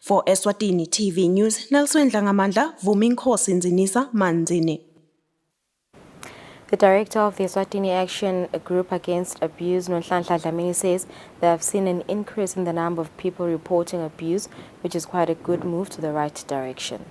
For Eswatini TV News, Nelson Dlangamandla, Vuminkosi Nzinisa Manzini. The director of the Eswatini Action Group Against Abuse, Nonhlanhla Dlamini, says they have seen an increase in the number of people reporting abuse, which is quite a good move to the right direction.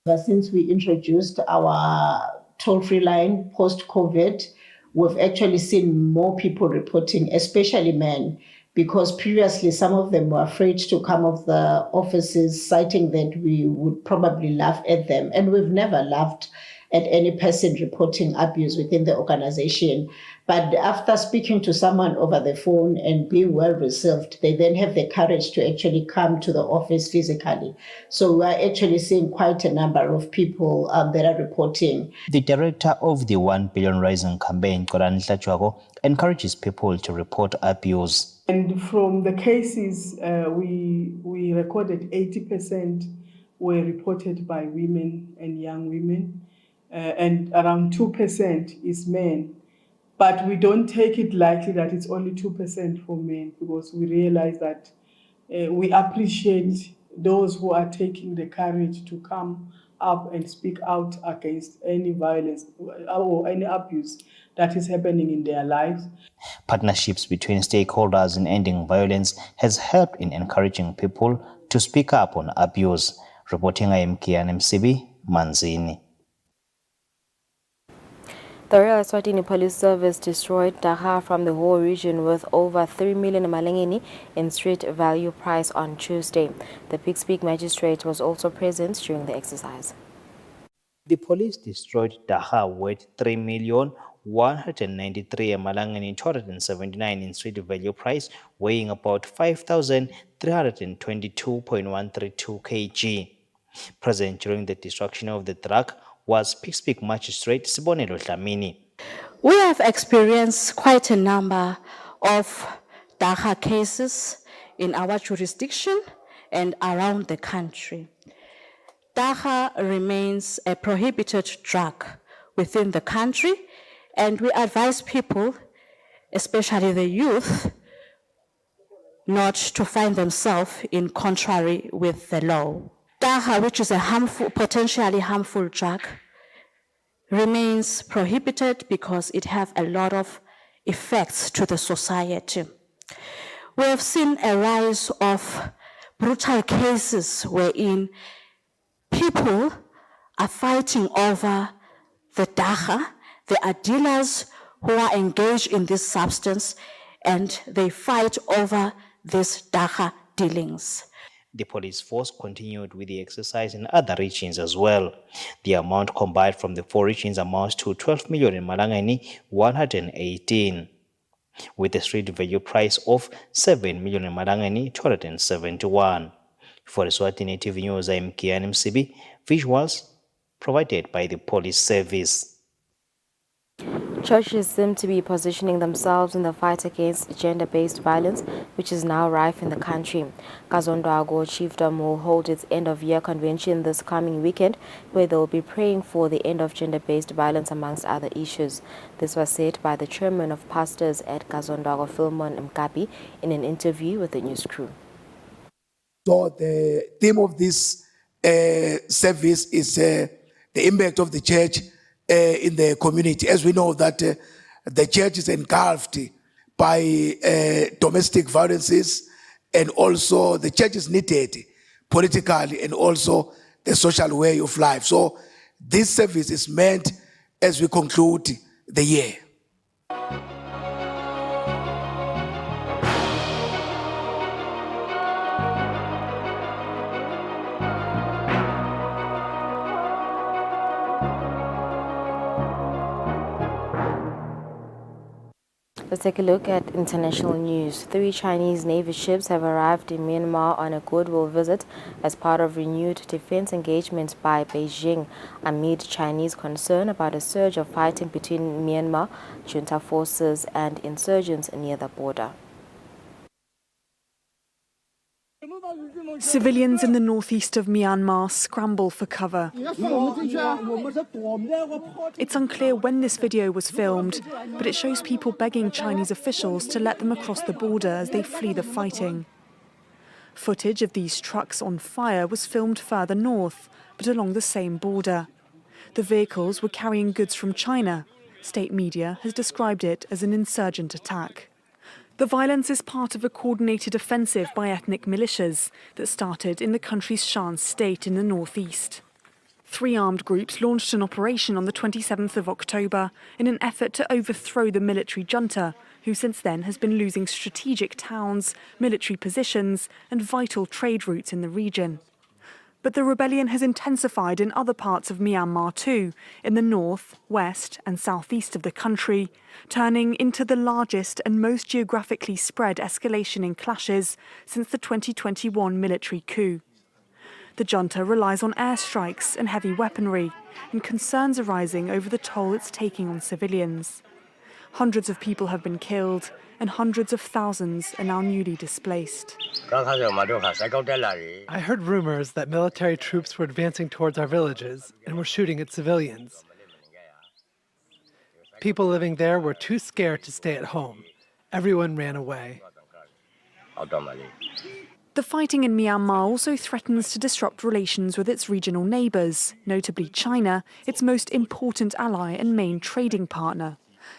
Since we introduced our toll-free line post-COVID, we've actually seen more people reporting, especially men, because previously some of them were afraid to come off the offices, citing that we would probably laugh at them. And we've never laughed at any person reporting abuse within the organization. But after speaking to someone over the phone and being well received, they then have the courage to actually come to the office physically. So we're actually seeing quite a number of people that are reporting. The director of the 1 Billion Rising campaign, Koran Tlachwago, encourages people to report abuse. And from the cases, we recorded 80% were reported by women and young women, and around 2% is men. But we don't take it lightly that it's only 2% for men, because we realize that we appreciate those who are taking the courage to come up and speak out against any violence or any abuse that is happening in their lives. Partnerships between stakeholders in ending violence has helped in encouraging people to speak up on abuse. Reporting IMK and MCB, Manzini. The Royal Eswatini Police Service destroyed Daha from the whole region with over 3 million malangeni in street value price on Tuesday. The Pikespeak magistrate was also present during the exercise. The police destroyed Daha worth 3,193 malangeni 279 in street value price, weighing about 5,322.132 kg. Present during the destruction of the drug was Pikespeak Magistrate Sibonelo Dlamini. We have experienced quite a number of Daha cases in our jurisdiction and around the country. Daha remains a prohibited drug within the country, and we advise people, especially the youth, not to find themselves in contrary with the law. Daha, which is a potentially harmful drug, remains prohibited because it has a lot of effects to the society. We have seen a rise of brutal cases wherein people are fighting over the Daha. There are dealers who are engaged in this substance and they fight over these Daha dealings. The police force continued with the exercise in other regions as well. The amount combined from the 4 regions amounts to 12 million in Malangeni 118, with a street value price of 7 million in Malangeni 271. For Eswatini TV News, I'm Kian MCB. Visuals provided by the police service. Churches seem to be positioning themselves in the fight against gender-based violence, which is now rife in the country. Kazondago Chiefdom will hold its end-of-year convention this coming weekend, where they will be praying for the end of gender-based violence, amongst other issues. This was said by the chairman of pastors at Kazondago, Philemon Mkapi, in an interview with the news crew. So the theme of this service is the impact of the church in the community. As we know that the church is engulfed by domestic violences, and also the church is needed politically and also the social way of life. So this service is meant as we conclude the year. Let's take a look at international news. 3 Chinese Navy ships have arrived in Myanmar on a goodwill visit as part of renewed defense engagements by Beijing amid Chinese concern about a surge of fighting between Myanmar junta forces and insurgents near the border. Civilians in the northeast of Myanmar scramble for cover. It's unclear when this video was filmed, but it shows people begging Chinese officials to let them across the border as they flee the fighting. Footage of these trucks on fire was filmed further north, but along the same border. The vehicles were carrying goods from China. State media has described it as an insurgent attack. The violence is part of a coordinated offensive by ethnic militias that started in the country's Shan state in the northeast. 3 armed groups launched an operation on the 27th of October in an effort to overthrow the military junta, who since then has been losing strategic towns, military positions and vital trade routes in the region. But the rebellion has intensified in other parts of Myanmar too, in the north, west and southeast of the country, turning into the largest and most geographically spread escalation in clashes since the 2021 military coup. The junta relies on airstrikes and heavy weaponry, and concerns are rising over the toll it's taking on civilians. Hundreds of people have been killed, and hundreds of thousands are now newly displaced. I heard rumors that military troops were advancing towards our villages and were shooting at civilians. People living there were too scared to stay at home. Everyone ran away. The fighting in Myanmar also threatens to disrupt relations with its regional neighbours, notably China, its most important ally and main trading partner.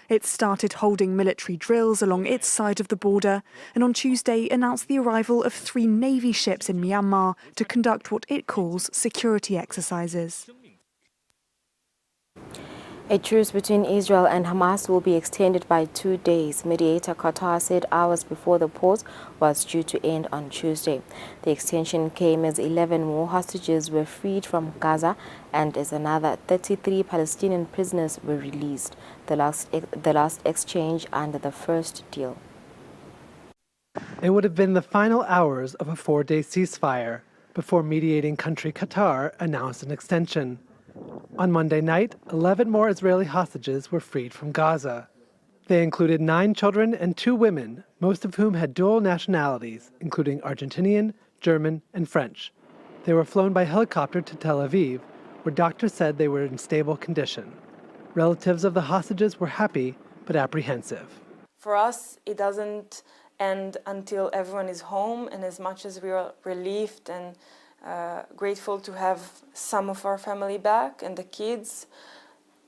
It started holding military drills along its side of the border and on Tuesday announced the arrival of 3 Navy ships in Myanmar to conduct what it calls security exercises. A truce between Israel and Hamas will be extended by 2 days. Mediator Qatar said hours before the pause was due to end on Tuesday. The extension came as 11 more hostages were freed from Gaza and as another 33 Palestinian prisoners were released, the last exchange under the first deal. It would have been the final hours of a 4-day ceasefire before mediating country Qatar announced an extension. On Monday night, 11 more Israeli hostages were freed from Gaza. They included 9 children and 2 women, most of whom had dual nationalities, including Argentinian, German, and French. They were flown by helicopter to Tel Aviv, where doctors said they were in stable condition. Relatives of the hostages were happy, but apprehensive. For us, it doesn't end until everyone is home, and as much as we are relieved and grateful to have some of our family back and the kids,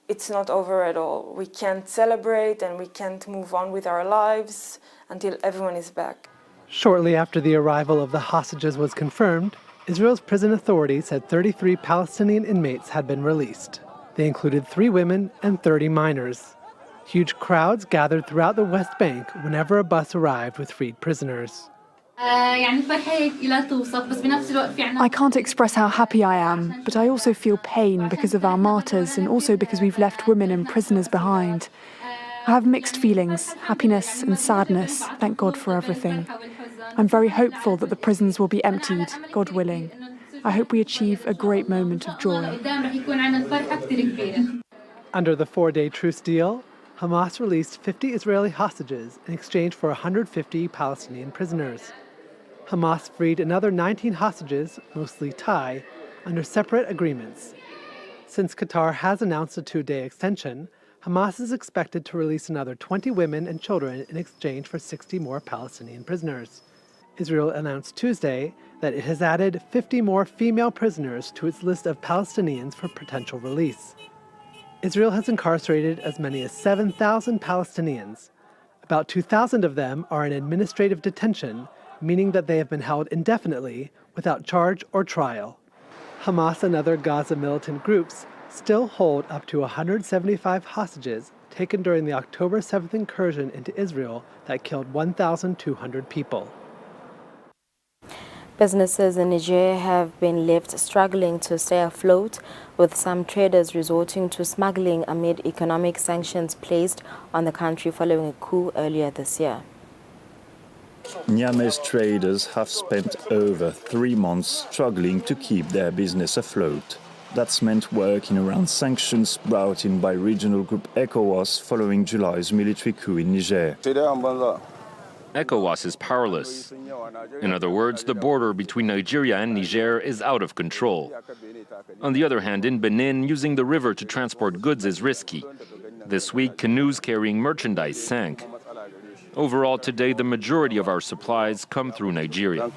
it's not over at all. We can't celebrate and we can't move on with our lives until everyone is back. Shortly after the arrival of the hostages was confirmed, Israel's prison authorities said 33 Palestinian inmates had been released. They included 3 women and 30 minors. Huge crowds gathered throughout the West Bank whenever a bus arrived with freed prisoners. I can't express how happy I am, but I also feel pain because of our martyrs and also because we've left women and prisoners behind. I have mixed feelings, happiness and sadness, thank God for everything. I'm very hopeful that the prisons will be emptied, God willing. I hope we achieve a great moment of joy. Under the 4-day truce deal, Hamas released 50 Israeli hostages in exchange for 150 Palestinian prisoners. Hamas freed another 19 hostages, mostly Thai, under separate agreements. Since Qatar has announced a 2-day extension, Hamas is expected to release another 20 women and children in exchange for 60 more Palestinian prisoners. Israel announced Tuesday that it has added 50 more female prisoners to its list of Palestinians for potential release. Israel has incarcerated as many as 7,000 Palestinians. About 2,000 of them are in administrative detention, meaning that they have been held indefinitely without charge or trial. Hamas and other Gaza militant groups still hold up to 175 hostages taken during the October 7th incursion into Israel that killed 1,200 people. Businesses in Niger have been left struggling to stay afloat, with some traders resorting to smuggling amid economic sanctions placed on the country following a coup earlier this year. Niamey's traders have spent over 3 months struggling to keep their business afloat. That's meant working around sanctions brought in by regional group ECOWAS following July's military coup in Niger. ECOWAS is powerless. In other words, the border between Nigeria and Niger is out of control. On the other hand, in Benin, using the river to transport goods is risky. This week, canoes carrying merchandise sank. Overall, today, the majority of our supplies come through Nigeria.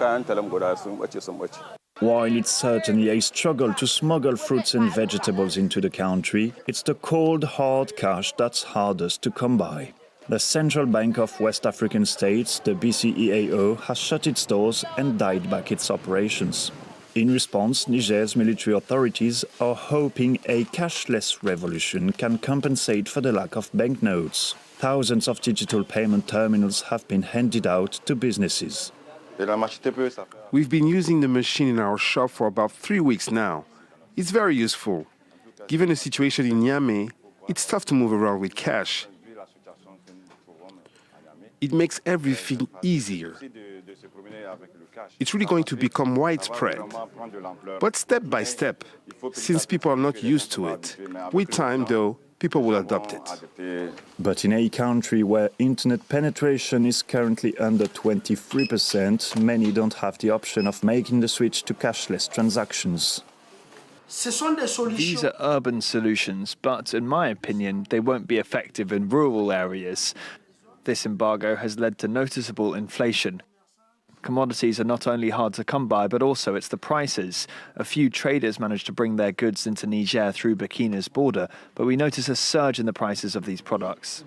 While it's certainly a struggle to smuggle fruits and vegetables into the country, it's the cold, hard cash that's hardest to come by. The Central Bank of West African States, the BCEAO, has shut its doors and dialed back its operations. In response, Niger's military authorities are hoping a cashless revolution can compensate for the lack of banknotes. Thousands of digital payment terminals have been handed out to businesses. We've been using the machine in our shop for about 3 weeks now. It's very useful. Given the situation in Niamey, it's tough to move around with cash. It makes everything easier. It's really going to become widespread. But step by step, since people are not used to it. With time, though, people will adopt it. But in a country where internet penetration is currently under 23%, many don't have the option of making the switch to cashless transactions. These are urban solutions, but in my opinion, they won't be effective in rural areas. This embargo has led to noticeable inflation. Commodities are not only hard to come by, but also it's the prices. A few traders managed to bring their goods into Niger through Burkina's border, but we notice a surge in the prices of these products.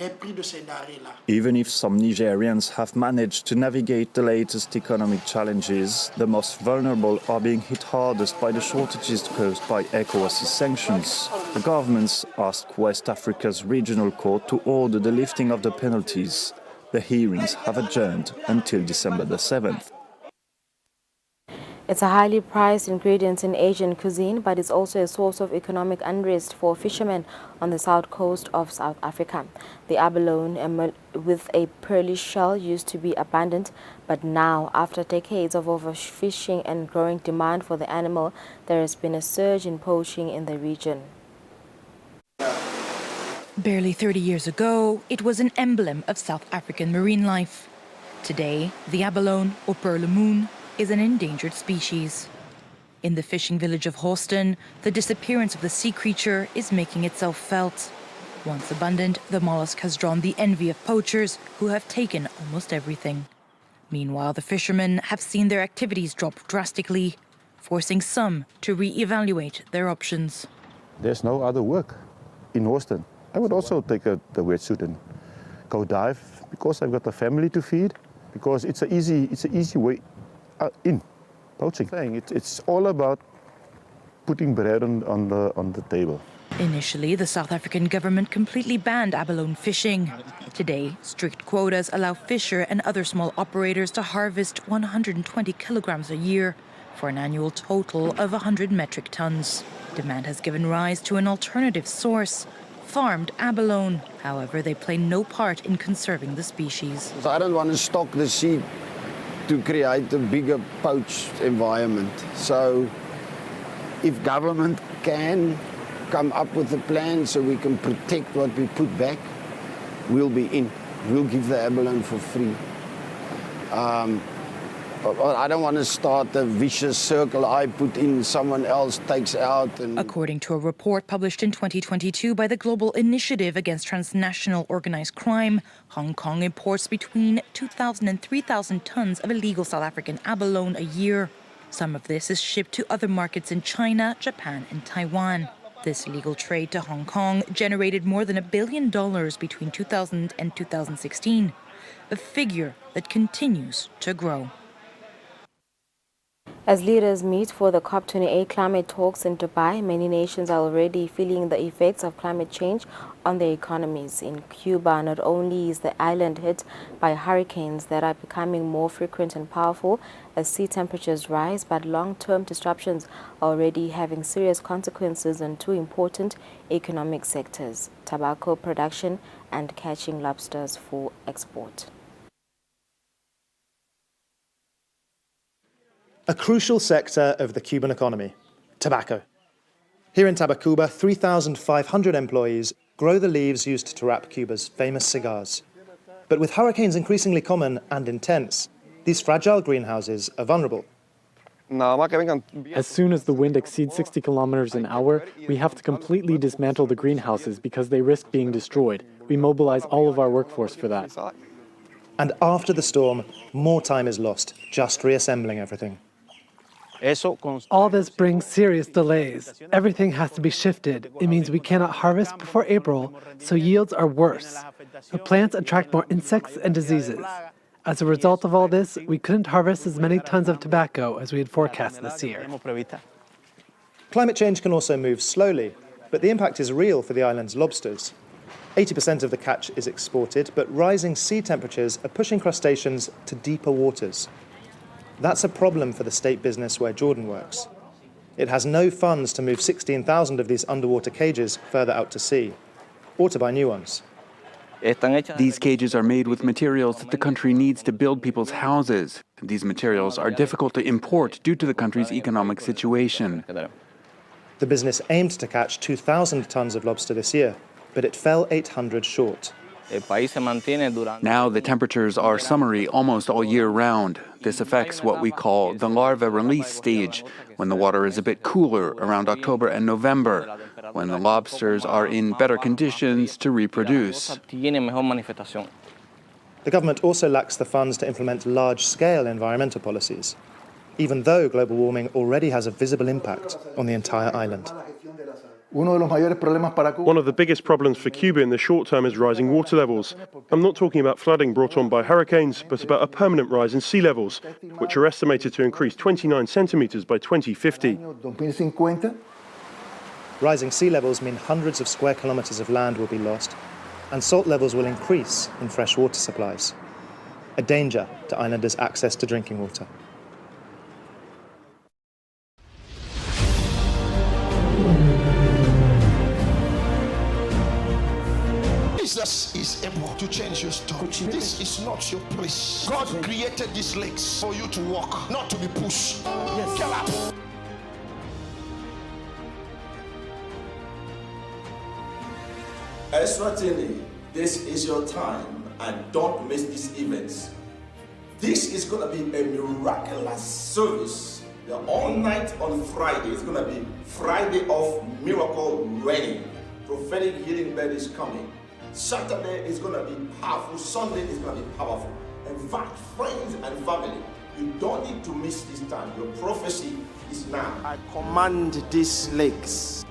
Even if some Nigerians have managed to navigate the latest economic challenges, the most vulnerable are being hit hardest by the shortages caused by ECOWAS's sanctions. The governments asked West Africa's regional court to order the lifting of the penalties. The hearings have adjourned until December the 7th. It's a highly prized ingredient in Asian cuisine, but it's also a source of economic unrest for fishermen on the south coast of South Africa. The abalone, with a pearly shell, used to be abundant, but now, after decades of overfishing and growing demand for the animal, there has been a surge in poaching in the region. Barely 30 years ago, it was an emblem of South African marine life. Today, the abalone, or perlemoen, is an endangered species. In the fishing village of Houston, the disappearance of the sea creature is making itself felt. Once abundant, the mollusk has drawn the envy of poachers who have taken almost everything. Meanwhile, the fishermen have seen their activities drop drastically, forcing some to re-evaluate their options. There's no other work in Houston. I would also take the wetsuit and go dive because I've got a family to feed. Because it's an easy way in poaching. It's all about putting bread on the table. Initially, the South African government completely banned abalone fishing. Today, strict quotas allow fisher and other small operators to harvest 120 kilograms a year for an annual total of 100 metric tons. Demand has given rise to an alternative source, farmed abalone. However, they play no part in conserving the species. I don't want to stock the sea to create a bigger poached environment. So if government can come up with a plan so we can protect what we put back, we'll be in. We'll give the abalone for free. I don't want to start a vicious circle. I put in, someone else takes out. According to a report published in 2022 by the Global Initiative Against Transnational Organized Crime, Hong Kong imports between 2,000 and 3,000 tons of illegal South African abalone a year. Some of this is shipped to other markets in China, Japan, and Taiwan. This illegal trade to Hong Kong generated more than $1 billion between 2000 and 2016, a figure that continues to grow. As leaders meet for the COP28 climate talks in Dubai, many nations are already feeling the effects of climate change on their economies. In Cuba, not only is the island hit by hurricanes that are becoming more frequent and powerful as sea temperatures rise, but long-term disruptions are already having serious consequences on two important economic sectors: tobacco production and catching lobsters for export. A crucial sector of the Cuban economy, tobacco. Here in Tabacuba, 3,500 employees grow the leaves used to wrap Cuba's famous cigars. But with hurricanes increasingly common and intense, these fragile greenhouses are vulnerable. As soon as the wind exceeds 60 kilometers an hour, we have to completely dismantle the greenhouses because they risk being destroyed. We mobilize all of our workforce for that. And after the storm, more time is lost just reassembling everything. All this brings serious delays. Everything has to be shifted. It means we cannot harvest before April, so yields are worse. The plants attract more insects and diseases. As a result of all this, we couldn't harvest as many tons of tobacco as we had forecast this year. Climate change can also move slowly, but the impact is real for the island's lobsters. 80% of the catch is exported, but rising sea temperatures are pushing crustaceans to deeper waters. That's a problem for the state business where Jordan works. It has no funds to move 16,000 of these underwater cages further out to sea, or to buy new ones. These cages are made with materials that the country needs to build people's houses. These materials are difficult to import due to the country's economic situation. The business aimed to catch 2,000 tons of lobster this year, but it fell 800 short. Now the temperatures are summery almost all year round. This affects what we call the larva release stage, when the water is a bit cooler around October and November, when the lobsters are in better conditions to reproduce. The government also lacks the funds to implement large-scale environmental policies, even though global warming already has a visible impact on the entire island. One of the biggest problems for Cuba in the short term is rising water levels. I'm not talking about flooding brought on by hurricanes, but about a permanent rise in sea levels, which are estimated to increase 29 centimeters by 2050. Rising sea levels mean hundreds of square kilometers of land will be lost, and salt levels will increase in fresh water supplies, a danger to islanders' access to drinking water. Jesus is able to change your story. This is not your place. God created these legs for you to walk, not to be pushed. Yes. Get up. Eswatini, this is your time, and don't miss these events. This is going to be a miraculous service. The all night on Friday is going to be Friday of miracle raining. Prophetic healing bed is coming. Saturday is going to be powerful. Sunday is going to be powerful. In fact, friends and family, you don't need to miss this time. Your prophecy is now. I command these legs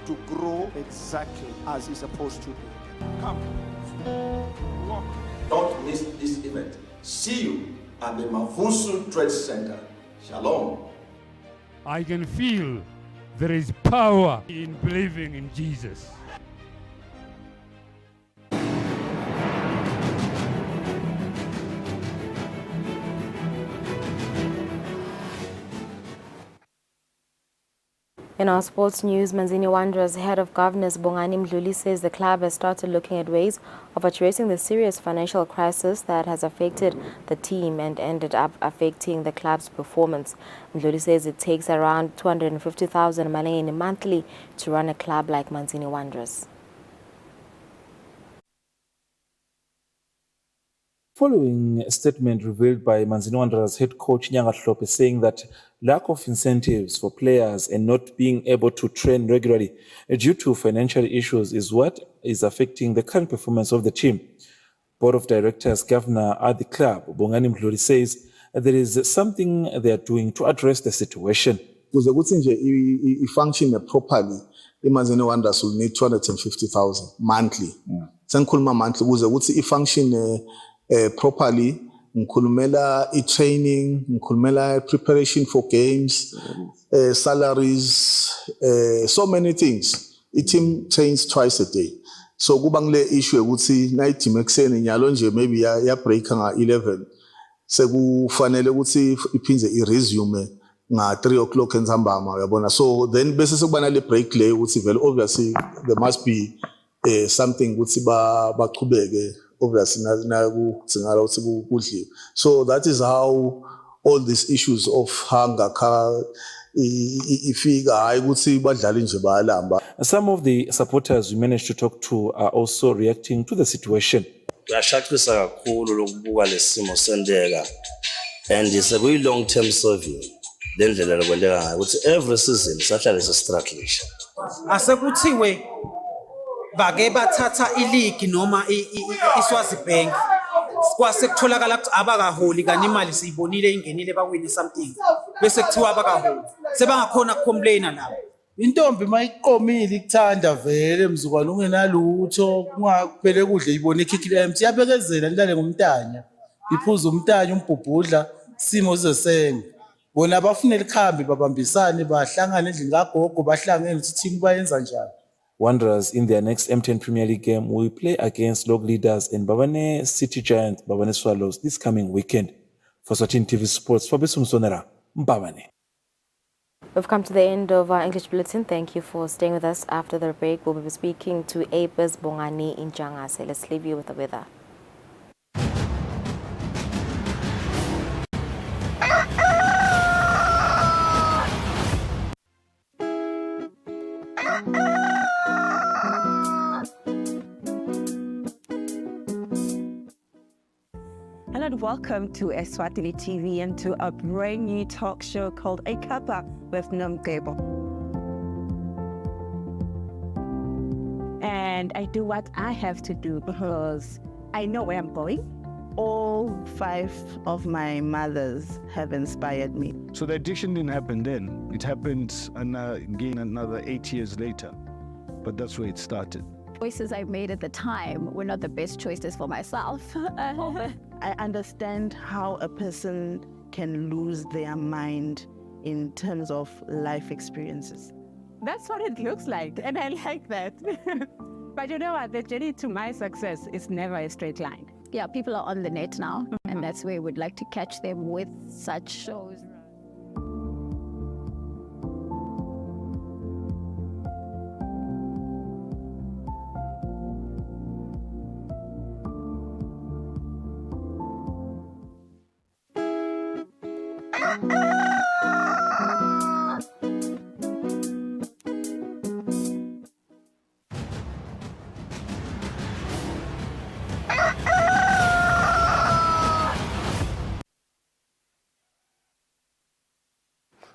to grow exactly as it's supposed to be. Come, walk. Don't miss this event. See you at the Mavusu Trade Center. Shalom. I can feel there is power in believing in Jesus. In our sports news, Manzini Wanderers head of governors Bongani Mdluli says the club has started looking at ways of addressing the serious financial crisis that has affected the team and ended up affecting the club's performance. Mdluli says it takes around 250,000 Malengeni monthly to run a club like Manzini Wanderers. Following a statement revealed by Manzini Wanderers head coach Nyanga Hlope saying that lack of incentives for players and not being able to train regularly due to financial issues is what is affecting the current performance of the team. Board of Directors Governor at the club, Bongani Mdluli, says there is something they are doing to address the situation. Kuze ukuthi nje function properly, Manzini Wanderers will need 250,000 monthly. Sengikhuluma monthly kuze ukuthi function properly ngikhulumela i-training, ngikhulumela preparation for games, salaries, so many things. I-team trains twice a day. So kuba ngile issue ukuthi nayijima ekuseni nyalo nje maybe ya break nga 11 sekufanele ukuthi iphindze i-resume nga 3 o'clock entsambama uyabona. So then bese sekuba nale break le ukuthi vele obviously there must be something ukuthi baqhubeke obviously nakudzingala ukuthi kudliwe. So that is how all these issues of hunger Some of the supporters we managed to talk to are also reacting to the situation. Kuyashaqisa kakhulu lokubuka lesimo sendeka and sekuyi long term solving lendlela lokwendeka ngayo ukuthi every season sahlale sistruggle. Asekuthiwe bake bathatha ileague noma iSwazi Bank kwase kutholakala ukuthi abakaholi kanti imali siyibonile ingenile bakwini something bese kuthiwa abakaholi sebangakhona ukucomplaina nabo. Intombi mayiqomile ikuthanda vele mzukwane ungenalutho kungaphele kudle ibone ikhikile empty yabekezela lilale ngomntanya iphuza umntanya umbhubhudla simo zesenge bona bafunela ikhambi babambisane bahlangana endlini kagogo bahlangene ukuthi team bayenza njani. Wanderers in their next M10 Premier League game will play against log leaders and Babane City Giants, Babane Swallows, this coming weekend. For Eswatini TV Sports, Fabrice Msonera, Mbabane. We've come to the end of our English Bulletin. Thank you for staying with us. After the break, we'll be speaking to Apis Bongani in Jangase. Let's leave you with the weather. Hello and welcome to Eswatini TV and to a brand new talk show called A Cuppa with Nomgebo. And I do what I have to do because I know where I'm going. All 5 of my mothers have inspired me. So the addiction didn't happen then. It happened again another 8 years later. But that's where it started. Choices I made at the time were not the best choices for myself. I understand how a person can lose their mind in terms of life experiences. That's what it looks like, and I like that. But you know what? The journey to my success is never a straight line. Yeah, people are on the net now, and that's where we'd like to catch them with such shows.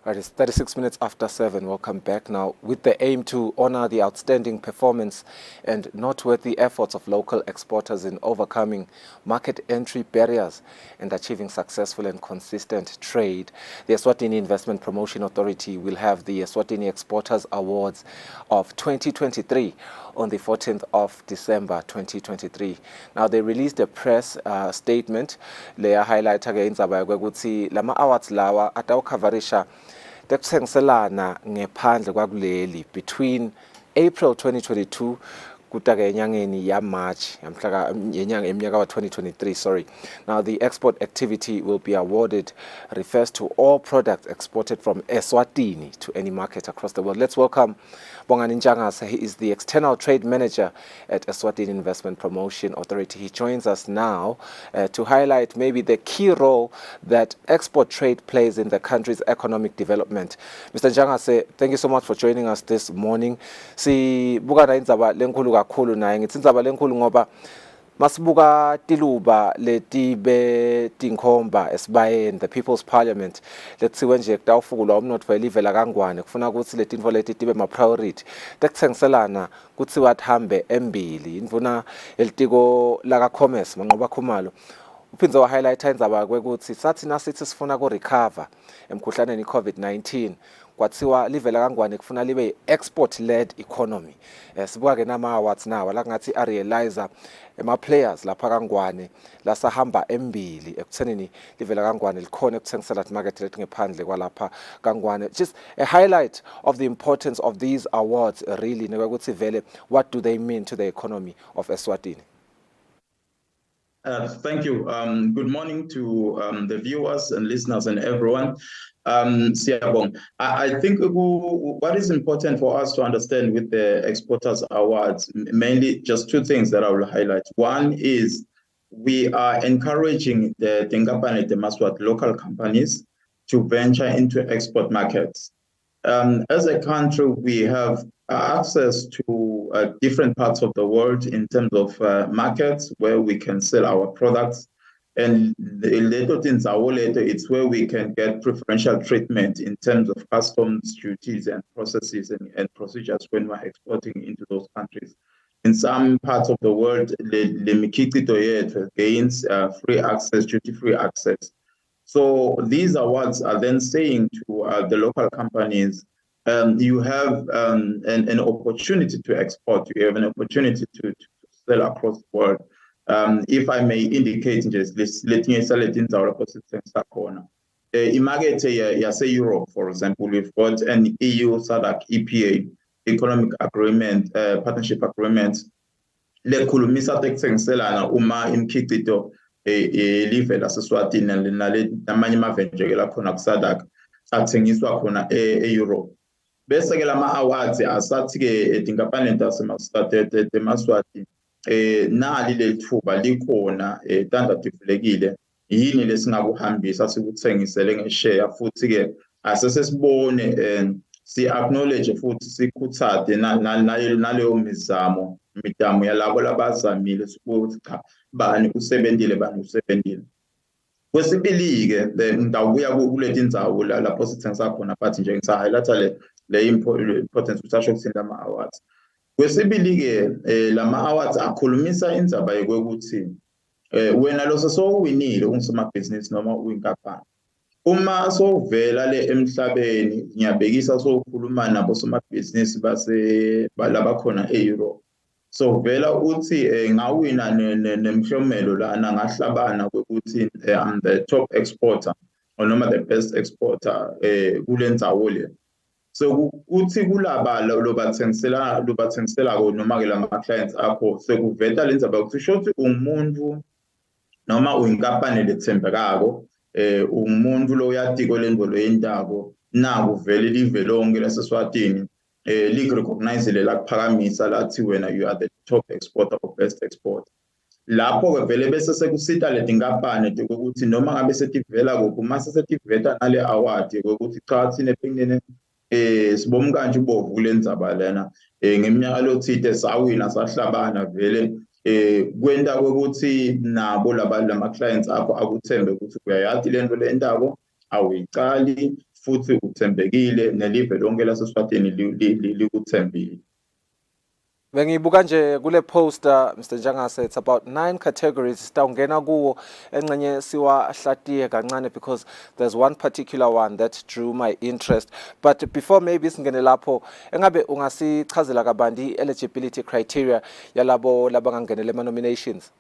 Right, it's 36 minutes after 7. Welcome back now with the aim to honor the outstanding performance and noteworthy efforts of local exporters in overcoming market entry barriers and achieving successful and consistent trade. The Eswatini Investment Promotion Authority will have the Eswatini Exporters Awards of 2023 on the 14th of December 2023. Now they released a press statement leya highlight against ukuthi lama awards lawa atawukavarisha tekuthengiselana ngephandle kwakuleli between April 2022 kutake enyangeni ya March eminyaka wa 2023. Sorry. Now the export activity will be awarded refers to all products exported from Eswatini to any market across the world. Let's welcome Bongani Njangase. He is the External Trade Manager at Eswatini Investment Promotion Authority. He joins us now to highlight maybe the key role that export trade plays in the country's economic development. Mr. Njangase, thank you so much for joining us this morning. Sibuka na indzaba lenkulu kakhulu naye ngithi indzaba lenkulu ngoba masibuka tiluba letibe tinkhomba esibayeni the People's Parliament lethiwe nje kutawufukulwa umnotfo elivela kangwane kufuna ukuthi letinfo leti tibe ma priority tekuthengiselana kuthiwa tihambe embili indvuna elitiko laka commerce manqoba khumalo uphindze wa highlight indzaba kwekuthi sathi nasithi sifuna ku recover emkhuhlaneni COVID-19 kwathiwa livela kaNgwane kufuna libe export led economy. Sibuka ke nama awards nawo la ngathi a realizer ema players lapha kaNgwane la sahamba embili ekuthenini livela kaNgwane likhona ekuthengisela market rate ngephandle kwalapha kaNgwane. Just a highlight of the importance of these awards really nekuthi vele what do they mean to the economy of Eswatini? Thank you. Good morning to the viewers and listeners and everyone. Siyabonga. I think what is important for us to understand with the Exporters Awards, mainly just two things that I will highlight. One is we are encouraging the Tingapane Temaswat local companies to venture into export markets. As a country, we have access to different parts of the world in terms of markets where we can sell our products. And it's where we can get preferential treatment in terms of customs duties and processes and procedures when we're exporting into those countries. In some parts of the world, the gains free access, duty-free access. So these awards are then saying to the local companies, you have an opportunity to export, you have an opportunity to sell across the world. If I may indicate, just letting Europe, for example, we've got an EU SADC EPA economic agreement, partnership agreement. Le kulumisa tekuthengiselana uma imikhiqizo live laseSwatini namanye amaventure la khona kuSADC athengiswa khona eEurope. Bese ke lama awards asathi ke Tingapane Temaswati nali lethuba likhona tentativekile yini lesingakuhambisa sikuthengisele ngeshare futhi ke asesesibone si acknowledge futhi sikhuthade naleyo mizamo yalabo labazamile ukuthi cha bani usebenzile. Kwesibili ke ngawuya kuleti indzawo lapho sithengisa khona but nje ngisahighlighta le importance utasho kuthini lama awards. Kwesibili ke lama awards akhulumisa indzaba yokuthi wena lo sowuwinile ungusomabhizinisi noma uyinkampani. Uma sowuvela le emhlabeni ngiyabhekisa sokhuluma nabo somabhizinisi balaba khona eEurope. So vela uthi ngawina nemhlomelo lana ngahlabana ukuthi I'm the top exporter or noma the best exporter kulendzawo le. So uthi kulaba lobathengisela noma ke lama clients akho sekuveta lenzaba ukuthi shothi umuntu noma uyinkampani lethembekako umuntu lo uyatiko lendolo yendabo naku vele live lonke laseSwatini recognize la kuphakamisa lathi wena you are the top exporter or best exporter. Lapho ke vele bese sekusita letinkampani ukuthi noma ngabe setivela kuphi mase setiveta nale award ukuthi cha thina epengene sibom kanje ubovu lendzaba lena ngeminyaka lothite sawina sahlabana vele kwenta ukuthi nabo lama clients akho akuthembe ukuthi uyayathi lento le ndabo awuyicali futhi uthembekile nelive lonke laseSwatini likuthembile. Bengibuka nje kule poster Mr. Njangase, it's about 9 categories sitawungena kuwo encenye siwahlatiye kancane because there's one particular one that drew my interest. But before maybe singene lapho engabe ungasichazela kabandi eligibility criteria yalabo labangangenele ama nominations?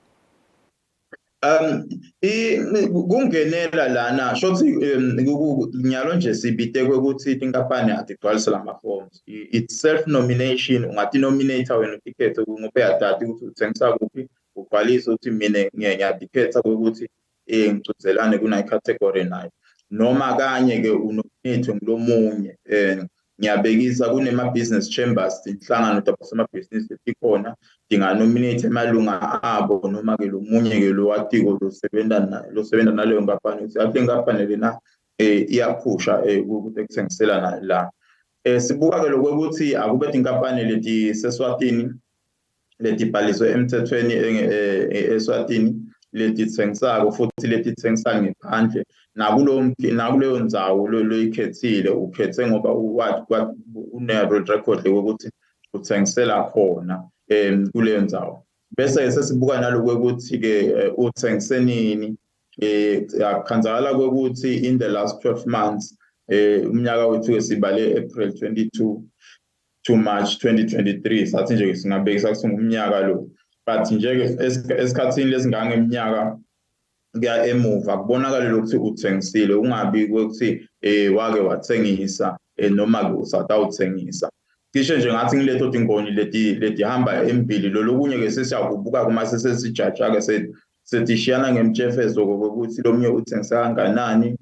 Kungenela lana shothi nyalo nje sibitekwe ukuthi inkampani atigcwalise lama forms. It's self nomination, ungathi nominator wena ukhethe ngobe adati ukuthi uthengisa kuphi ubhalise ukuthi mina ngiyadikhetha ukuthi ngicudzelane kuna category nayo noma kanye ke unominate ngilomunye ngiyabekisa kunema business chambers inhlangano tabasema business ekhona nominate emalunga abo noma ke lomunye ke lo watiko lo sebenza naleyo nkampani ukuthi athi inkampani lena iyaphusha ukuthi ekuthengisela la sibuka ke lokuthi akube inkampani leti seSwatini leti bhaliswe emthethweni eSwatini leti thengisako futhi leti thengisana ngaphandle nakuleyo ndzawo loyikhethile ukhethe ngoba une record ukuthi uthengisela khona kuleyo ndzawo bese sesibuka naloko ukuthi ke uthengisenini akhanzakala ukuthi in the last 12 months umnyaka wethu sibale April 22 to March 2023 sathi nje singabekisa kusungumnyaka lo but nje esikhathini lesingangeminyaka kuya emuva kubonakala ukuthi uthengisile ungabi ukuthi wake wathengisa noma ke usatawuthengisa kisho nje ngathi ngiletho dingoni leti hamba embili lo lokunye ke sesiyakubuka kuma sesesijaja ke sethishiyana ngemjefezo ukuthi lo munye uthengisa kanganani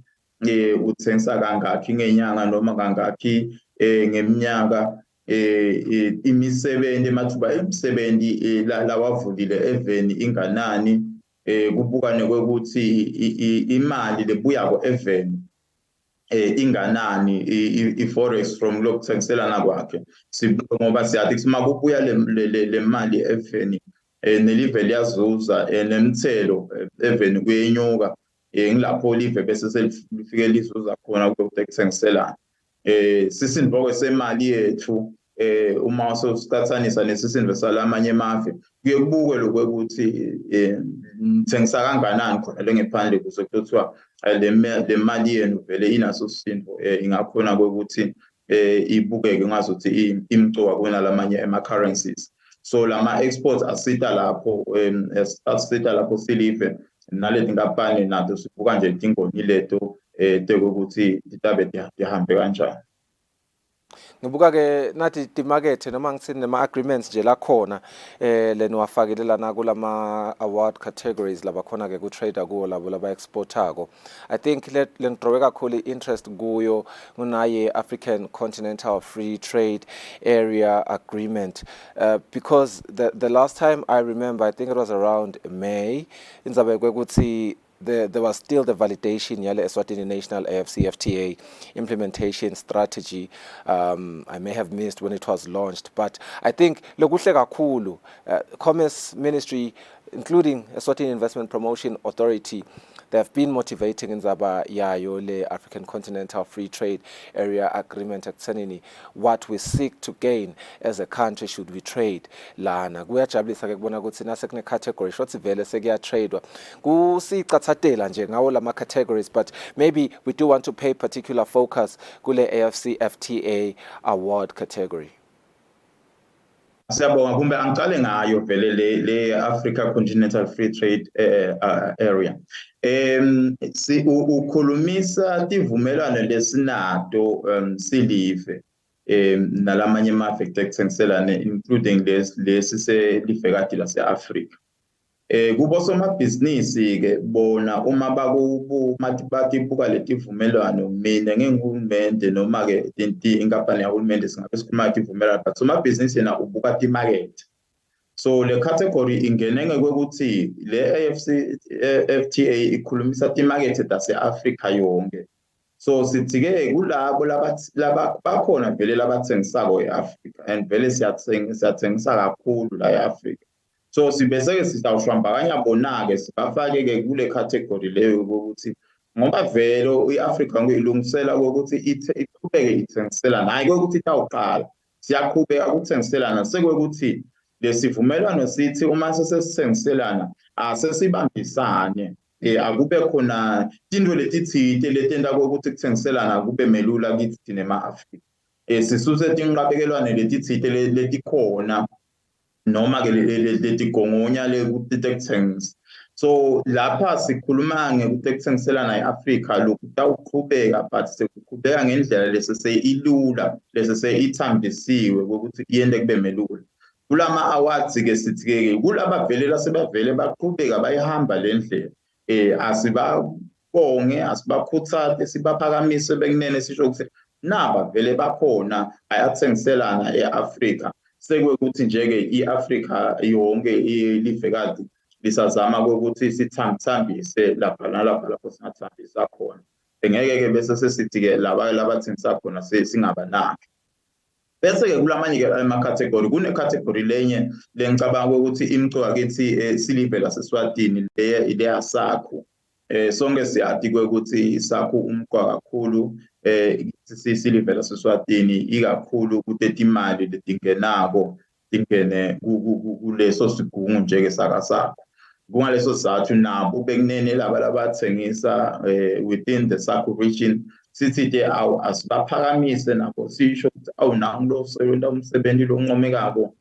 uthengisa kangakhi ngenyanga noma kangakhi ngeminyaka imisebenzi emathuba emisebenzi lawavulile eveni inganani kubukane ukuthi imali lebuya ko eveni inganani iforex from lokuthengiselana kwakhe sibuka ngoba siyathi kusima kubuya le mali eveni nelive liyazuza nemthelo eveni kuyenyuka ngilapho live bese selifike lizuza khona lokuthengiselana sisindvo semali yethu uma sosicathanisa nesisindvo salamanye amave kuye kubukwe lokuthi ngithengisa kanganani khona lengephandle kuze kuthiwa le mali yenu vele inaso sindvo ingakhona ukuthi ibukeke ngazuthi imcoka kuna lamanye ama currencies so lama exports asita lapho asita lapho silive naleti ngapane nato sibuka nje dingoni leto ukuthi ditabe dihambe kanjani. Ngibuka ke nathi timakethe noma ngithi nema agreements nje la khona leni wafakelelana kulama award categories laba khona ke ku trader kuwo labo laba exportako. I think lengidrowe kakhulu interest kuyo kunaye African Continental Free Trade Area Agreement because the last time I remember I think it was around May inzabe kwekuthi there was still the validation yale Eswatini National AfCFTA implementation strategy. I may have missed when it was launched, but I think lokuhle kakhulu Commerce Ministry, including Eswatini Investment Promotion Authority, they have been motivating in Zaba yayo le African Continental Free Trade Area Agreement ekuthenini what we seek to gain as a country should we trade lana kuyajabulisa ke kubona ukuthi nasekune category shothi vele sekuya tradewa kusicathatela nje ngawo lama categories but maybe we do want to pay particular focus kule AfCFTA award category. Siyabonga kumbe angicale ngayo vele le Africa Continental Free Trade Area si ukhulumisa tivumelwano lesinato silive nalamanye ama-affected ekuthengiselane including lesi selivekati lase-Afrika kubo somabhizinisi ke bona uma batibuka letivumelwano mina ngengihulumende noma ke inkampani yahulumende singabe sikhuluma tivumelwano but somabhizinisi yena ubuka timarket so le category ingenenge kwekuthi le AfCFTA ikhulumisa timarket tase-Afrika yonke so sithi ke kulabo bakhona vele labathengisako e-Afrika and vele siyathengisa kakhulu la e-Afrika so sibese sitawushwambakanya bona-ke sibafake-ke kule category leyo ukuthi ngoba vele i-Afrika ngiyilungisela ukuthi iqhubeke ithengiselana hayi ukuthi itawuqala siyaqhubeka ukuthengiselana sekwekuthi lesivumelwano sithi uma sesithengiselana asesibambisane akube khona into letithite letenda ukuthi kuthengiselana kube melula kithi thina ema-Afrika sisuse tinqabekelwane letithite letikhona noma ke letigongonya lekuthengisela so lapha sikhuluma ngekuthengiselana e-Afrika lokhu tawuqhubeka but sekuqhubeka ngendlela leseseyilula leseseyithambisiwe ukuthi iyende kube melula kulama awards ke sithi ke kulaba velela sebavele baqhubeka bayihamba lendlela asibabonge asibakhuthaze sibaphakamise bekunene sisho ukuthi naba vele bakhona ayathengiselana e-Afrika sekwekuthi nje-ke i-Afrika yonke ilivekati lisazama ukuthi sithambise lapha nalapha lapho singathambisa khona ngeke-ke bese sesithi-ke labathengisa khona singabanaki bese-ke kulamanye-ke ama-category kune-category lenye lengicabanga ukuthi imcoka kithi silive laseswatini leya sakho sonke siyathi kwekuthi isakho umqwa kakhulu silive laseswatini ikakhulu kuteti imali letingenako tingene kuleso sigungu njeke sakasakho kungaleso sizathu nabo bekunene laba labathengisa within the Sakho region sithi awu asibaphakamise nabo sisho ukuthi awunangu lo sebenza umsebenzi loncomekako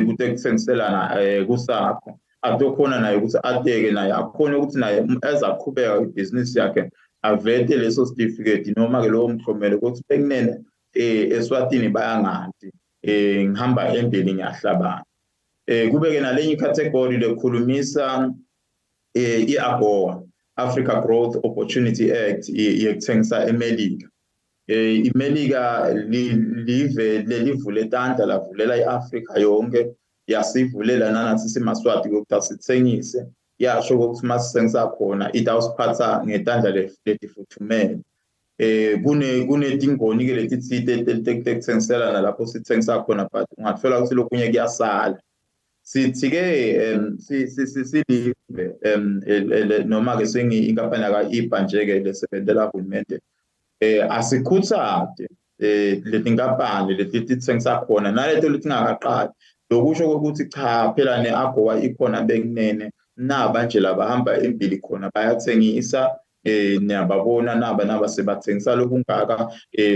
ukuthi ekuthengiselana kusapho atokhona naye ukuthi ateke naye akhona ukuthi naye ezaqhubeka ibhizinisi yakhe avete leso certificate noma ke lowo mhlomelo ukuthi bekunene Eswatini bayangazi ngihamba endlini ngiyahlabana kube ke nalenye icategory lekhulumisa iAGOA Africa Growth Opportunity Act yekuthengisa eMelika iMelika live lelivule tandla lavulela iAfrica yonke yasivulela nanathi simaswati ukuthi asithengise yasho ukuthi masithengisa khona itawusiphatha ngetandla letifuthumele kunetingoni ke leti tsite tekuthengiselana lapho sithengisa khona but ungathola ukuthi lokunye kuyasala sithi ke silive noma ke inkampani yaka IPA nje ke lesebenzela uhulumende asikhuthade letinkampani leti tithengisa khona naleto leti ngakaqali lokusho ukuthi cha phela neAGOA ikhona bekunene naba nje labahamba embili khona bayathengisa niyababona naba sebathengisa lokungaka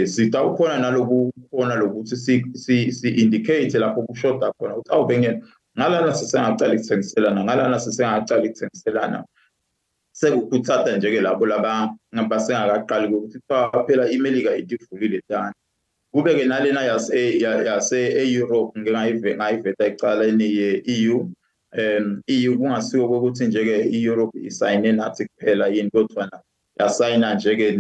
sitawukhona nalokukhona lokuthi si indicate lapho kushoda khona ukuthi awubengene ngalana sesengaqala ukuthengiselana sekukhuthatha nje ke labo abasengakaqali ukuthi phela iMelika itivulile tani kube ke nalena yase Europe ngayiveta ecaleni ye-EU EU kungasiwo ukuthi nje ke iEurope isayine nathi kuphela yini kodwa yasayina nje ke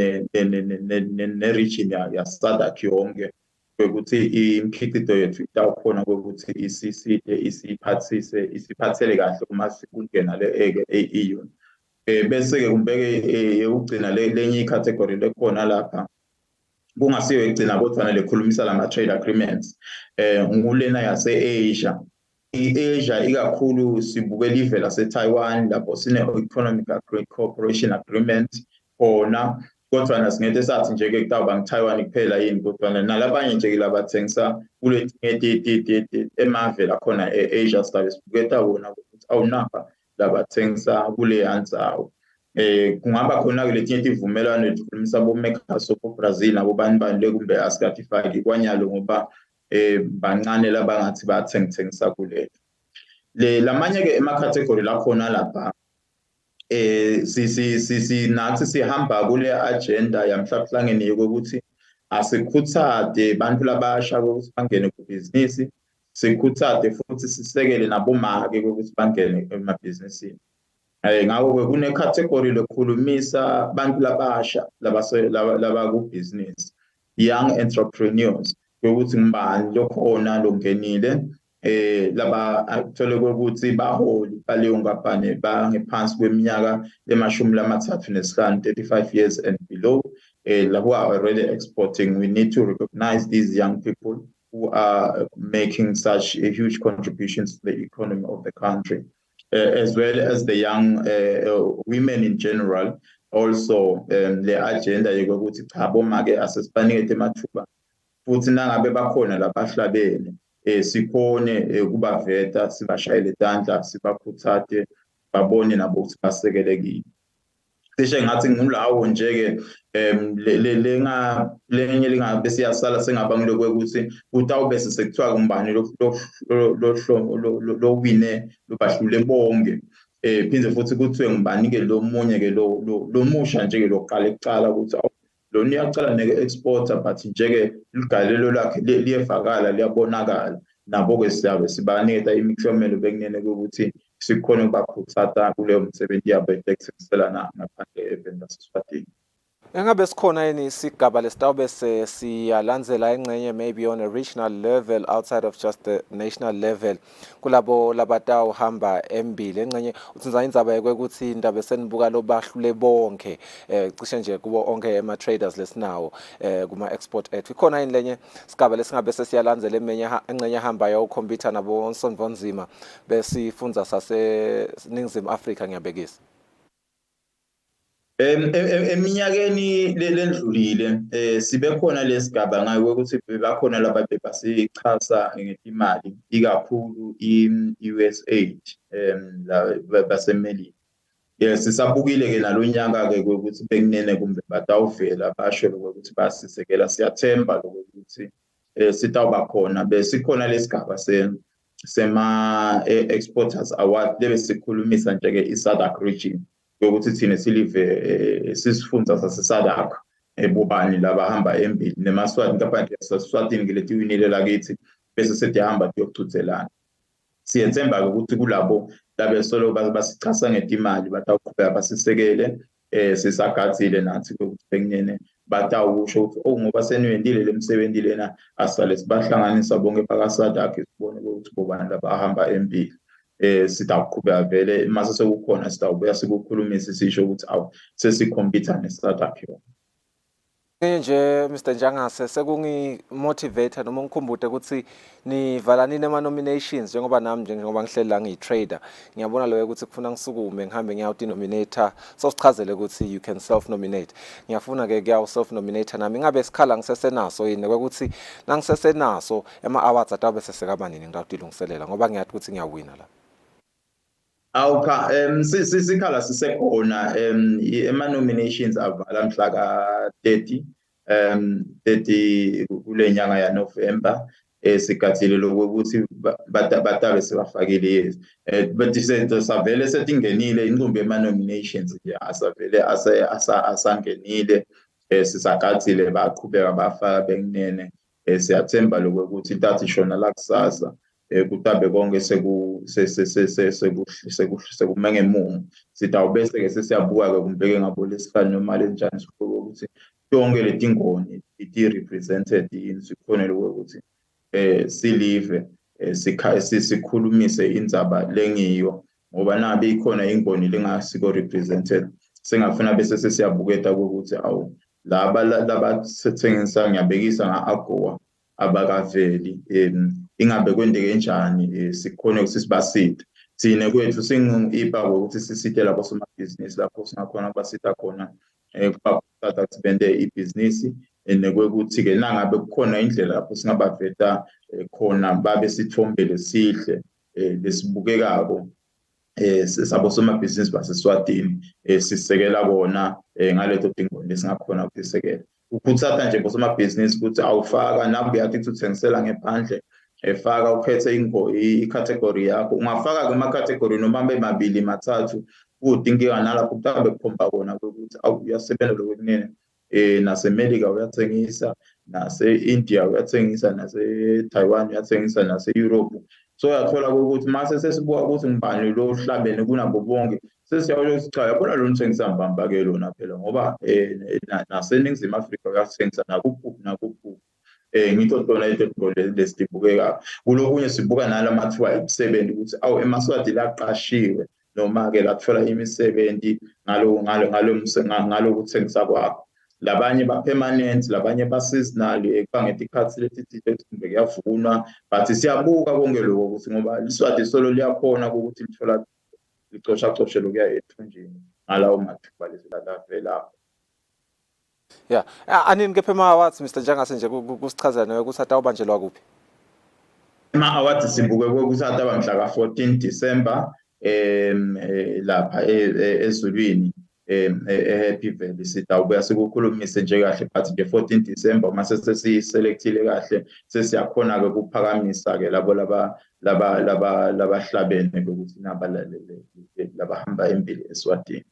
ne-region yaSADC yonke ukuthi imikhiqizo yethu itawukhona ukuthi isiphathele kahle uma sikungena le EU bese ke kumbeke ugcina lenye icategory lekhona lapha kungasiyo igcina kodwa lekhulumisa lama trade agreements ngulena yase-Asia i-Asia ikakhulu sibukela ive lase-Taiwan lapho sine-economic cooperation agreement khona kodwa nasingete sathi nje ke kutawuba ngi-Taiwan kuphela yini kodwa nalabanye nje labathengisa emave lakhona e-Asia sizabe sibuketa wona ukuthi awunapha labathengisa kuleya ndzawo kungaba khona ke letinye tivumelwano letikhulumisa bo-Mercosur Brazil nabo bani kumbe asikatifaki kwanyalo ngoba bancane labangathi bathengisa kuletho lamanye ke emacategory lakhona lapha nathi sihamba kule agenda yamhlabuhlangene yokuthi asikhuthade bantu labasha ukuthi bangene kubhizinisi sikhuthade futhi sisekele nabomake ukuthi bangene emabhizinisini ngakho kune category lekhulumisa bantu labasha laba kubhizinisi young entrepreneurs ukuthi ngibani lokhona longenile laba athole ukuthi baholi baleyo ngaphane bangephansi kweminyaka le35 35 years and below who are already exporting. We need to recognize these young people who are making such a huge contributions to the economy of the country, as well as the young women in general. Also, the agenda yokuthi cha bomake asesibanikete emathuba futhi nangabe bakhona labahlabene sikhone kubaveta sibashayele tandla sibakhuthate babone nabo ukuthi basekelekile cishe ngathi ngulawo nje ke lenye lingabe siyasala sengaba ngilokwe ukuthi utawube sekuthiwa kumbani lo wine lobahlule bonke phinde futhi kuthiwe ngibani ke lo munye ke lo musha nje ke loqala ekucala ukuthi lona uyacala neke-exporter but nje-ke ligalelo lakhe liyevakala liyabonakala nabo-ke siyabe sibaniketa imiklomelo bekunene kokuthi sikhone ukubakhuthata kuleyo msebenzi yabo ekuthengiselana ngaphandle eveni laseSwatini. Engabe sikhona yini isigaba lesitawube siyalandzela engcenye maybe on a regional level outside of just the national level kulabo labatawuhamba embili engcenye utsinza indzaba yokuthi indaba senibuka lobahlule bonke cishe nje kubo onke ama-traders lesinawo kuma-export ethu ikhona yini lenye sigaba lesingabe sesiyalandzela engcenye ehambayo ukhompyutha nabo nsonvonzima besifundza saseNingizimu Afrika ngiyabekisa. Eminyakeni lendlulile sibe khona lesigaba ngayo ukuthi bakhona laba bebasichasa ngetimali ikakhulu i-USAID baseMelika Yes, sisabukile ke nalonyaka ke ukuthi bekunene kumbe batawuvela basho ukuthi basisekela siyathemba ukuthi sitawuba khona besikhona lesigaba sema exporters award lebe sikhulumisa nje ke iSADC region ukuthi thina silive sisifundza saseSADC bobani labahamba embili nemaswati kabantu yaseSwatini ngelethi winile lakithi bese siyahamba siyochuthelana siyethemba ukuthi kulabo labesolo basichasa ngetimali batawuqhubeka basisekele sisagathile nathi ukuthi bekunene batawusho ukuthi ngoba senwendile lemsebenzi lena asale sibahlanganisa bonke phakaSADC sibone ukuthi bobani labahamba embili sitawuqhubeka vele mase sekukhona sitawubuya sikukhulumisa sisho ukuthi awu sesikhompyutha neSADC yona nje Mr Njangase sekungimotivate noma ngikhumbude ukuthi nivalanini ama-nominations njengoba nami njengoba ngihleli la ngiyi-trader ngiyabona leyo ukuthi kufuna ngisukume ngihambe ngiyawuti-nominator so sichazele ukuthi you can self-nominate ngiyafuna-ke kuyawu-self-nominator nami ingabe sikhala ngisesenaso yini kwekuthi nangisesenaso ema-awards atawube sesekaba nini ngitawutilungiselela ngoba ngiyathi ukuthi ngiyawina la awukha sikhala sisekhona ema-nominations avala mhla ka-30 30 kule nyanga yaNovember sigathile lokuthi batabe sebafakile yes but savele setingenile inqumbi ema-nominations nje asavele asangenile sisagathile baqhubeka bafaka bekunene siyathemba lokuthi intathi shona la kusasa kutabe konke sekumenge mumo sitawubese ke sesiyabuka ke kumbeke ngabo lesihlanu noma lenjani ukuthi yonke letingoni iti represented yini sikhonele ukuthi silive sikhulumise indzaba lengiyo ngoba nabe ikhona ingoni lengasiko represented sengafuna bese sesiyabuketa ukuthi awu laba sethengisa ngiyabekisa ngaAgoa abakaveli ingabe kwendeke njani sikhona ukuthi sibaside thina kwethu singiipa ukuthi sisite lapho somabhizinisi lapho singakhona basita khona kubathatha sibende ibhizinisi nekwekuthi ke nangabe kukhona indlela lapho singabaveta khona babe sithombele sihle lesibukekako sabo somabhizinisi baseSwatini sisekela bona ngaleto tingoni singakhona ukusekela ukuthata nje bosomabhizinisi ukuthi awufaka nabe uyathi uthengisela ngephandle efaka ukhethe i-category yakho ungafaka kuma-category noma bemabili mathathu udinga nalapho kutabe kukhomba kona ukuthi uyasebenza lokwenene naseMelika uyathengisa nase-India uyathengisa nase-Taiwan uyathengisa nase-Europe so uyathola ukuthi mase sesibuka ukuthi ngibani lo hlabene kunabo bonke sesiyawulo sicha yabona lo mthengisa mbamba ke lona phela ngoba naseNingizimu Afrika uyathengisa nakuphi ngitho khona into lesibukeka kulokunye sibuka nalamathuba emisebenzi ukuthi awu eMaswati laqashiwe noma ke lathola imisebenzi ngalo kuthengisa kwakho labanye ba permanent labanye ba seasonal ekubangeta ikhathi lethithile kumbe kuyavunwa but siyabuka konke lokho ukuthi ngoba iSwati solo liyakhona ukuthi lithola licosha lokuya ethunjini ngalawo mathuba lezilavela yeah anini ke phema awards Mr Njangase nje kusichazela nawe ukuthi atawubanjelwa kuphi ama-awards sibuke ukuthi ataba mhla ka-14 December lapha ezulwini eHappy Valley sitawubuya sikukhulumise nje kahle but nje 14 December mase sesiyiselectile kahle sesiyakhona ke kuphakamisa ke labo labahlabene ukuthi nabalalele labahamba embili eSwatini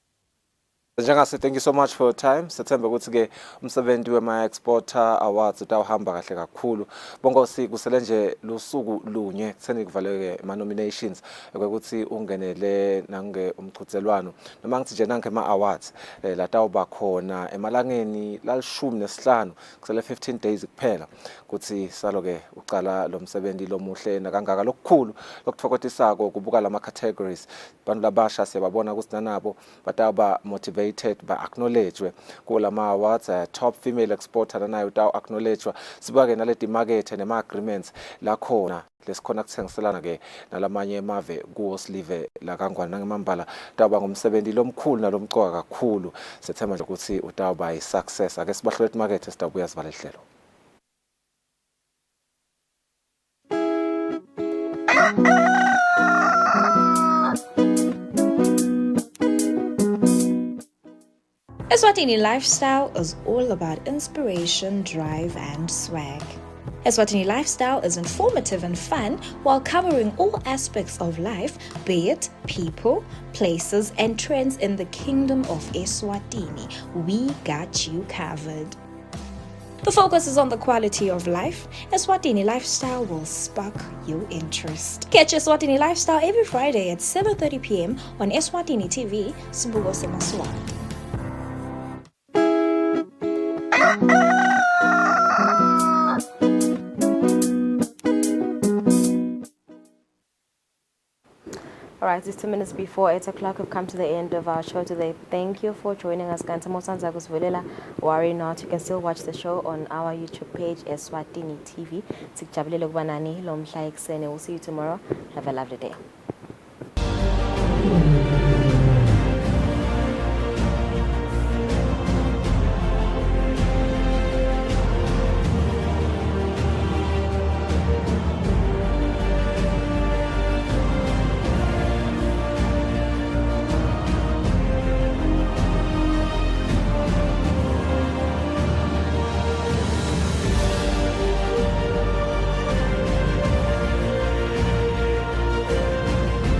Njangase, thank you so much for your time. Sethemba ukuthi ke umsebenzi wema-exporter awards utawuhamba kahle kakhulu. Bongosi kusele nje lusuku lunye kutheni kuvaleke ama-nominations ukuthi ungenele nange umchuthelwano noma ngithi nje nange ama-awards latawuba khona emalangeni la15 kusele 15 days kuphela ukuthi salo-ke ucala lo msebenzi lomuhle nakangaka lokukhulu lokuthokotisako kubuka lama-categories bantu labasha siyababona ukuthi nanabo batawuba motivated ba-acknowledgwe kulama awards top female exporter nayo utawu-acknowledgwa sibuka-ke naledi market nema-agreements lakhona lesikhona kuthengiselana ke nalamanye emave kuwo silive lakangwane nangemambala utawuba ngumsebenzi lomkhulu nalomcoka kakhulu sethemba nje ukuthi utawuba yi-success ake sibahloleti market sitawubuya sivala ihlelo Eswatini Lifestyle is all about inspiration, drive, and swag. Eswatini Lifestyle is informative and fun while covering all aspects of life, be it people, places, and trends in the kingdom of Eswatini. We got you covered. The focus is on the quality of life. Eswatini Lifestyle will spark your interest. Catch Eswatini Lifestyle every Friday at 7:30 p.m. on Eswatini TV, Sibuko Semaswala. All right, it's 2 minutes before 8 o'clock. We've come to the end of our show today. Thank you for joining us. Worry not, you can still watch the show on our YouTube page, Eswatini TV. We'll see you tomorrow. Have a lovely day.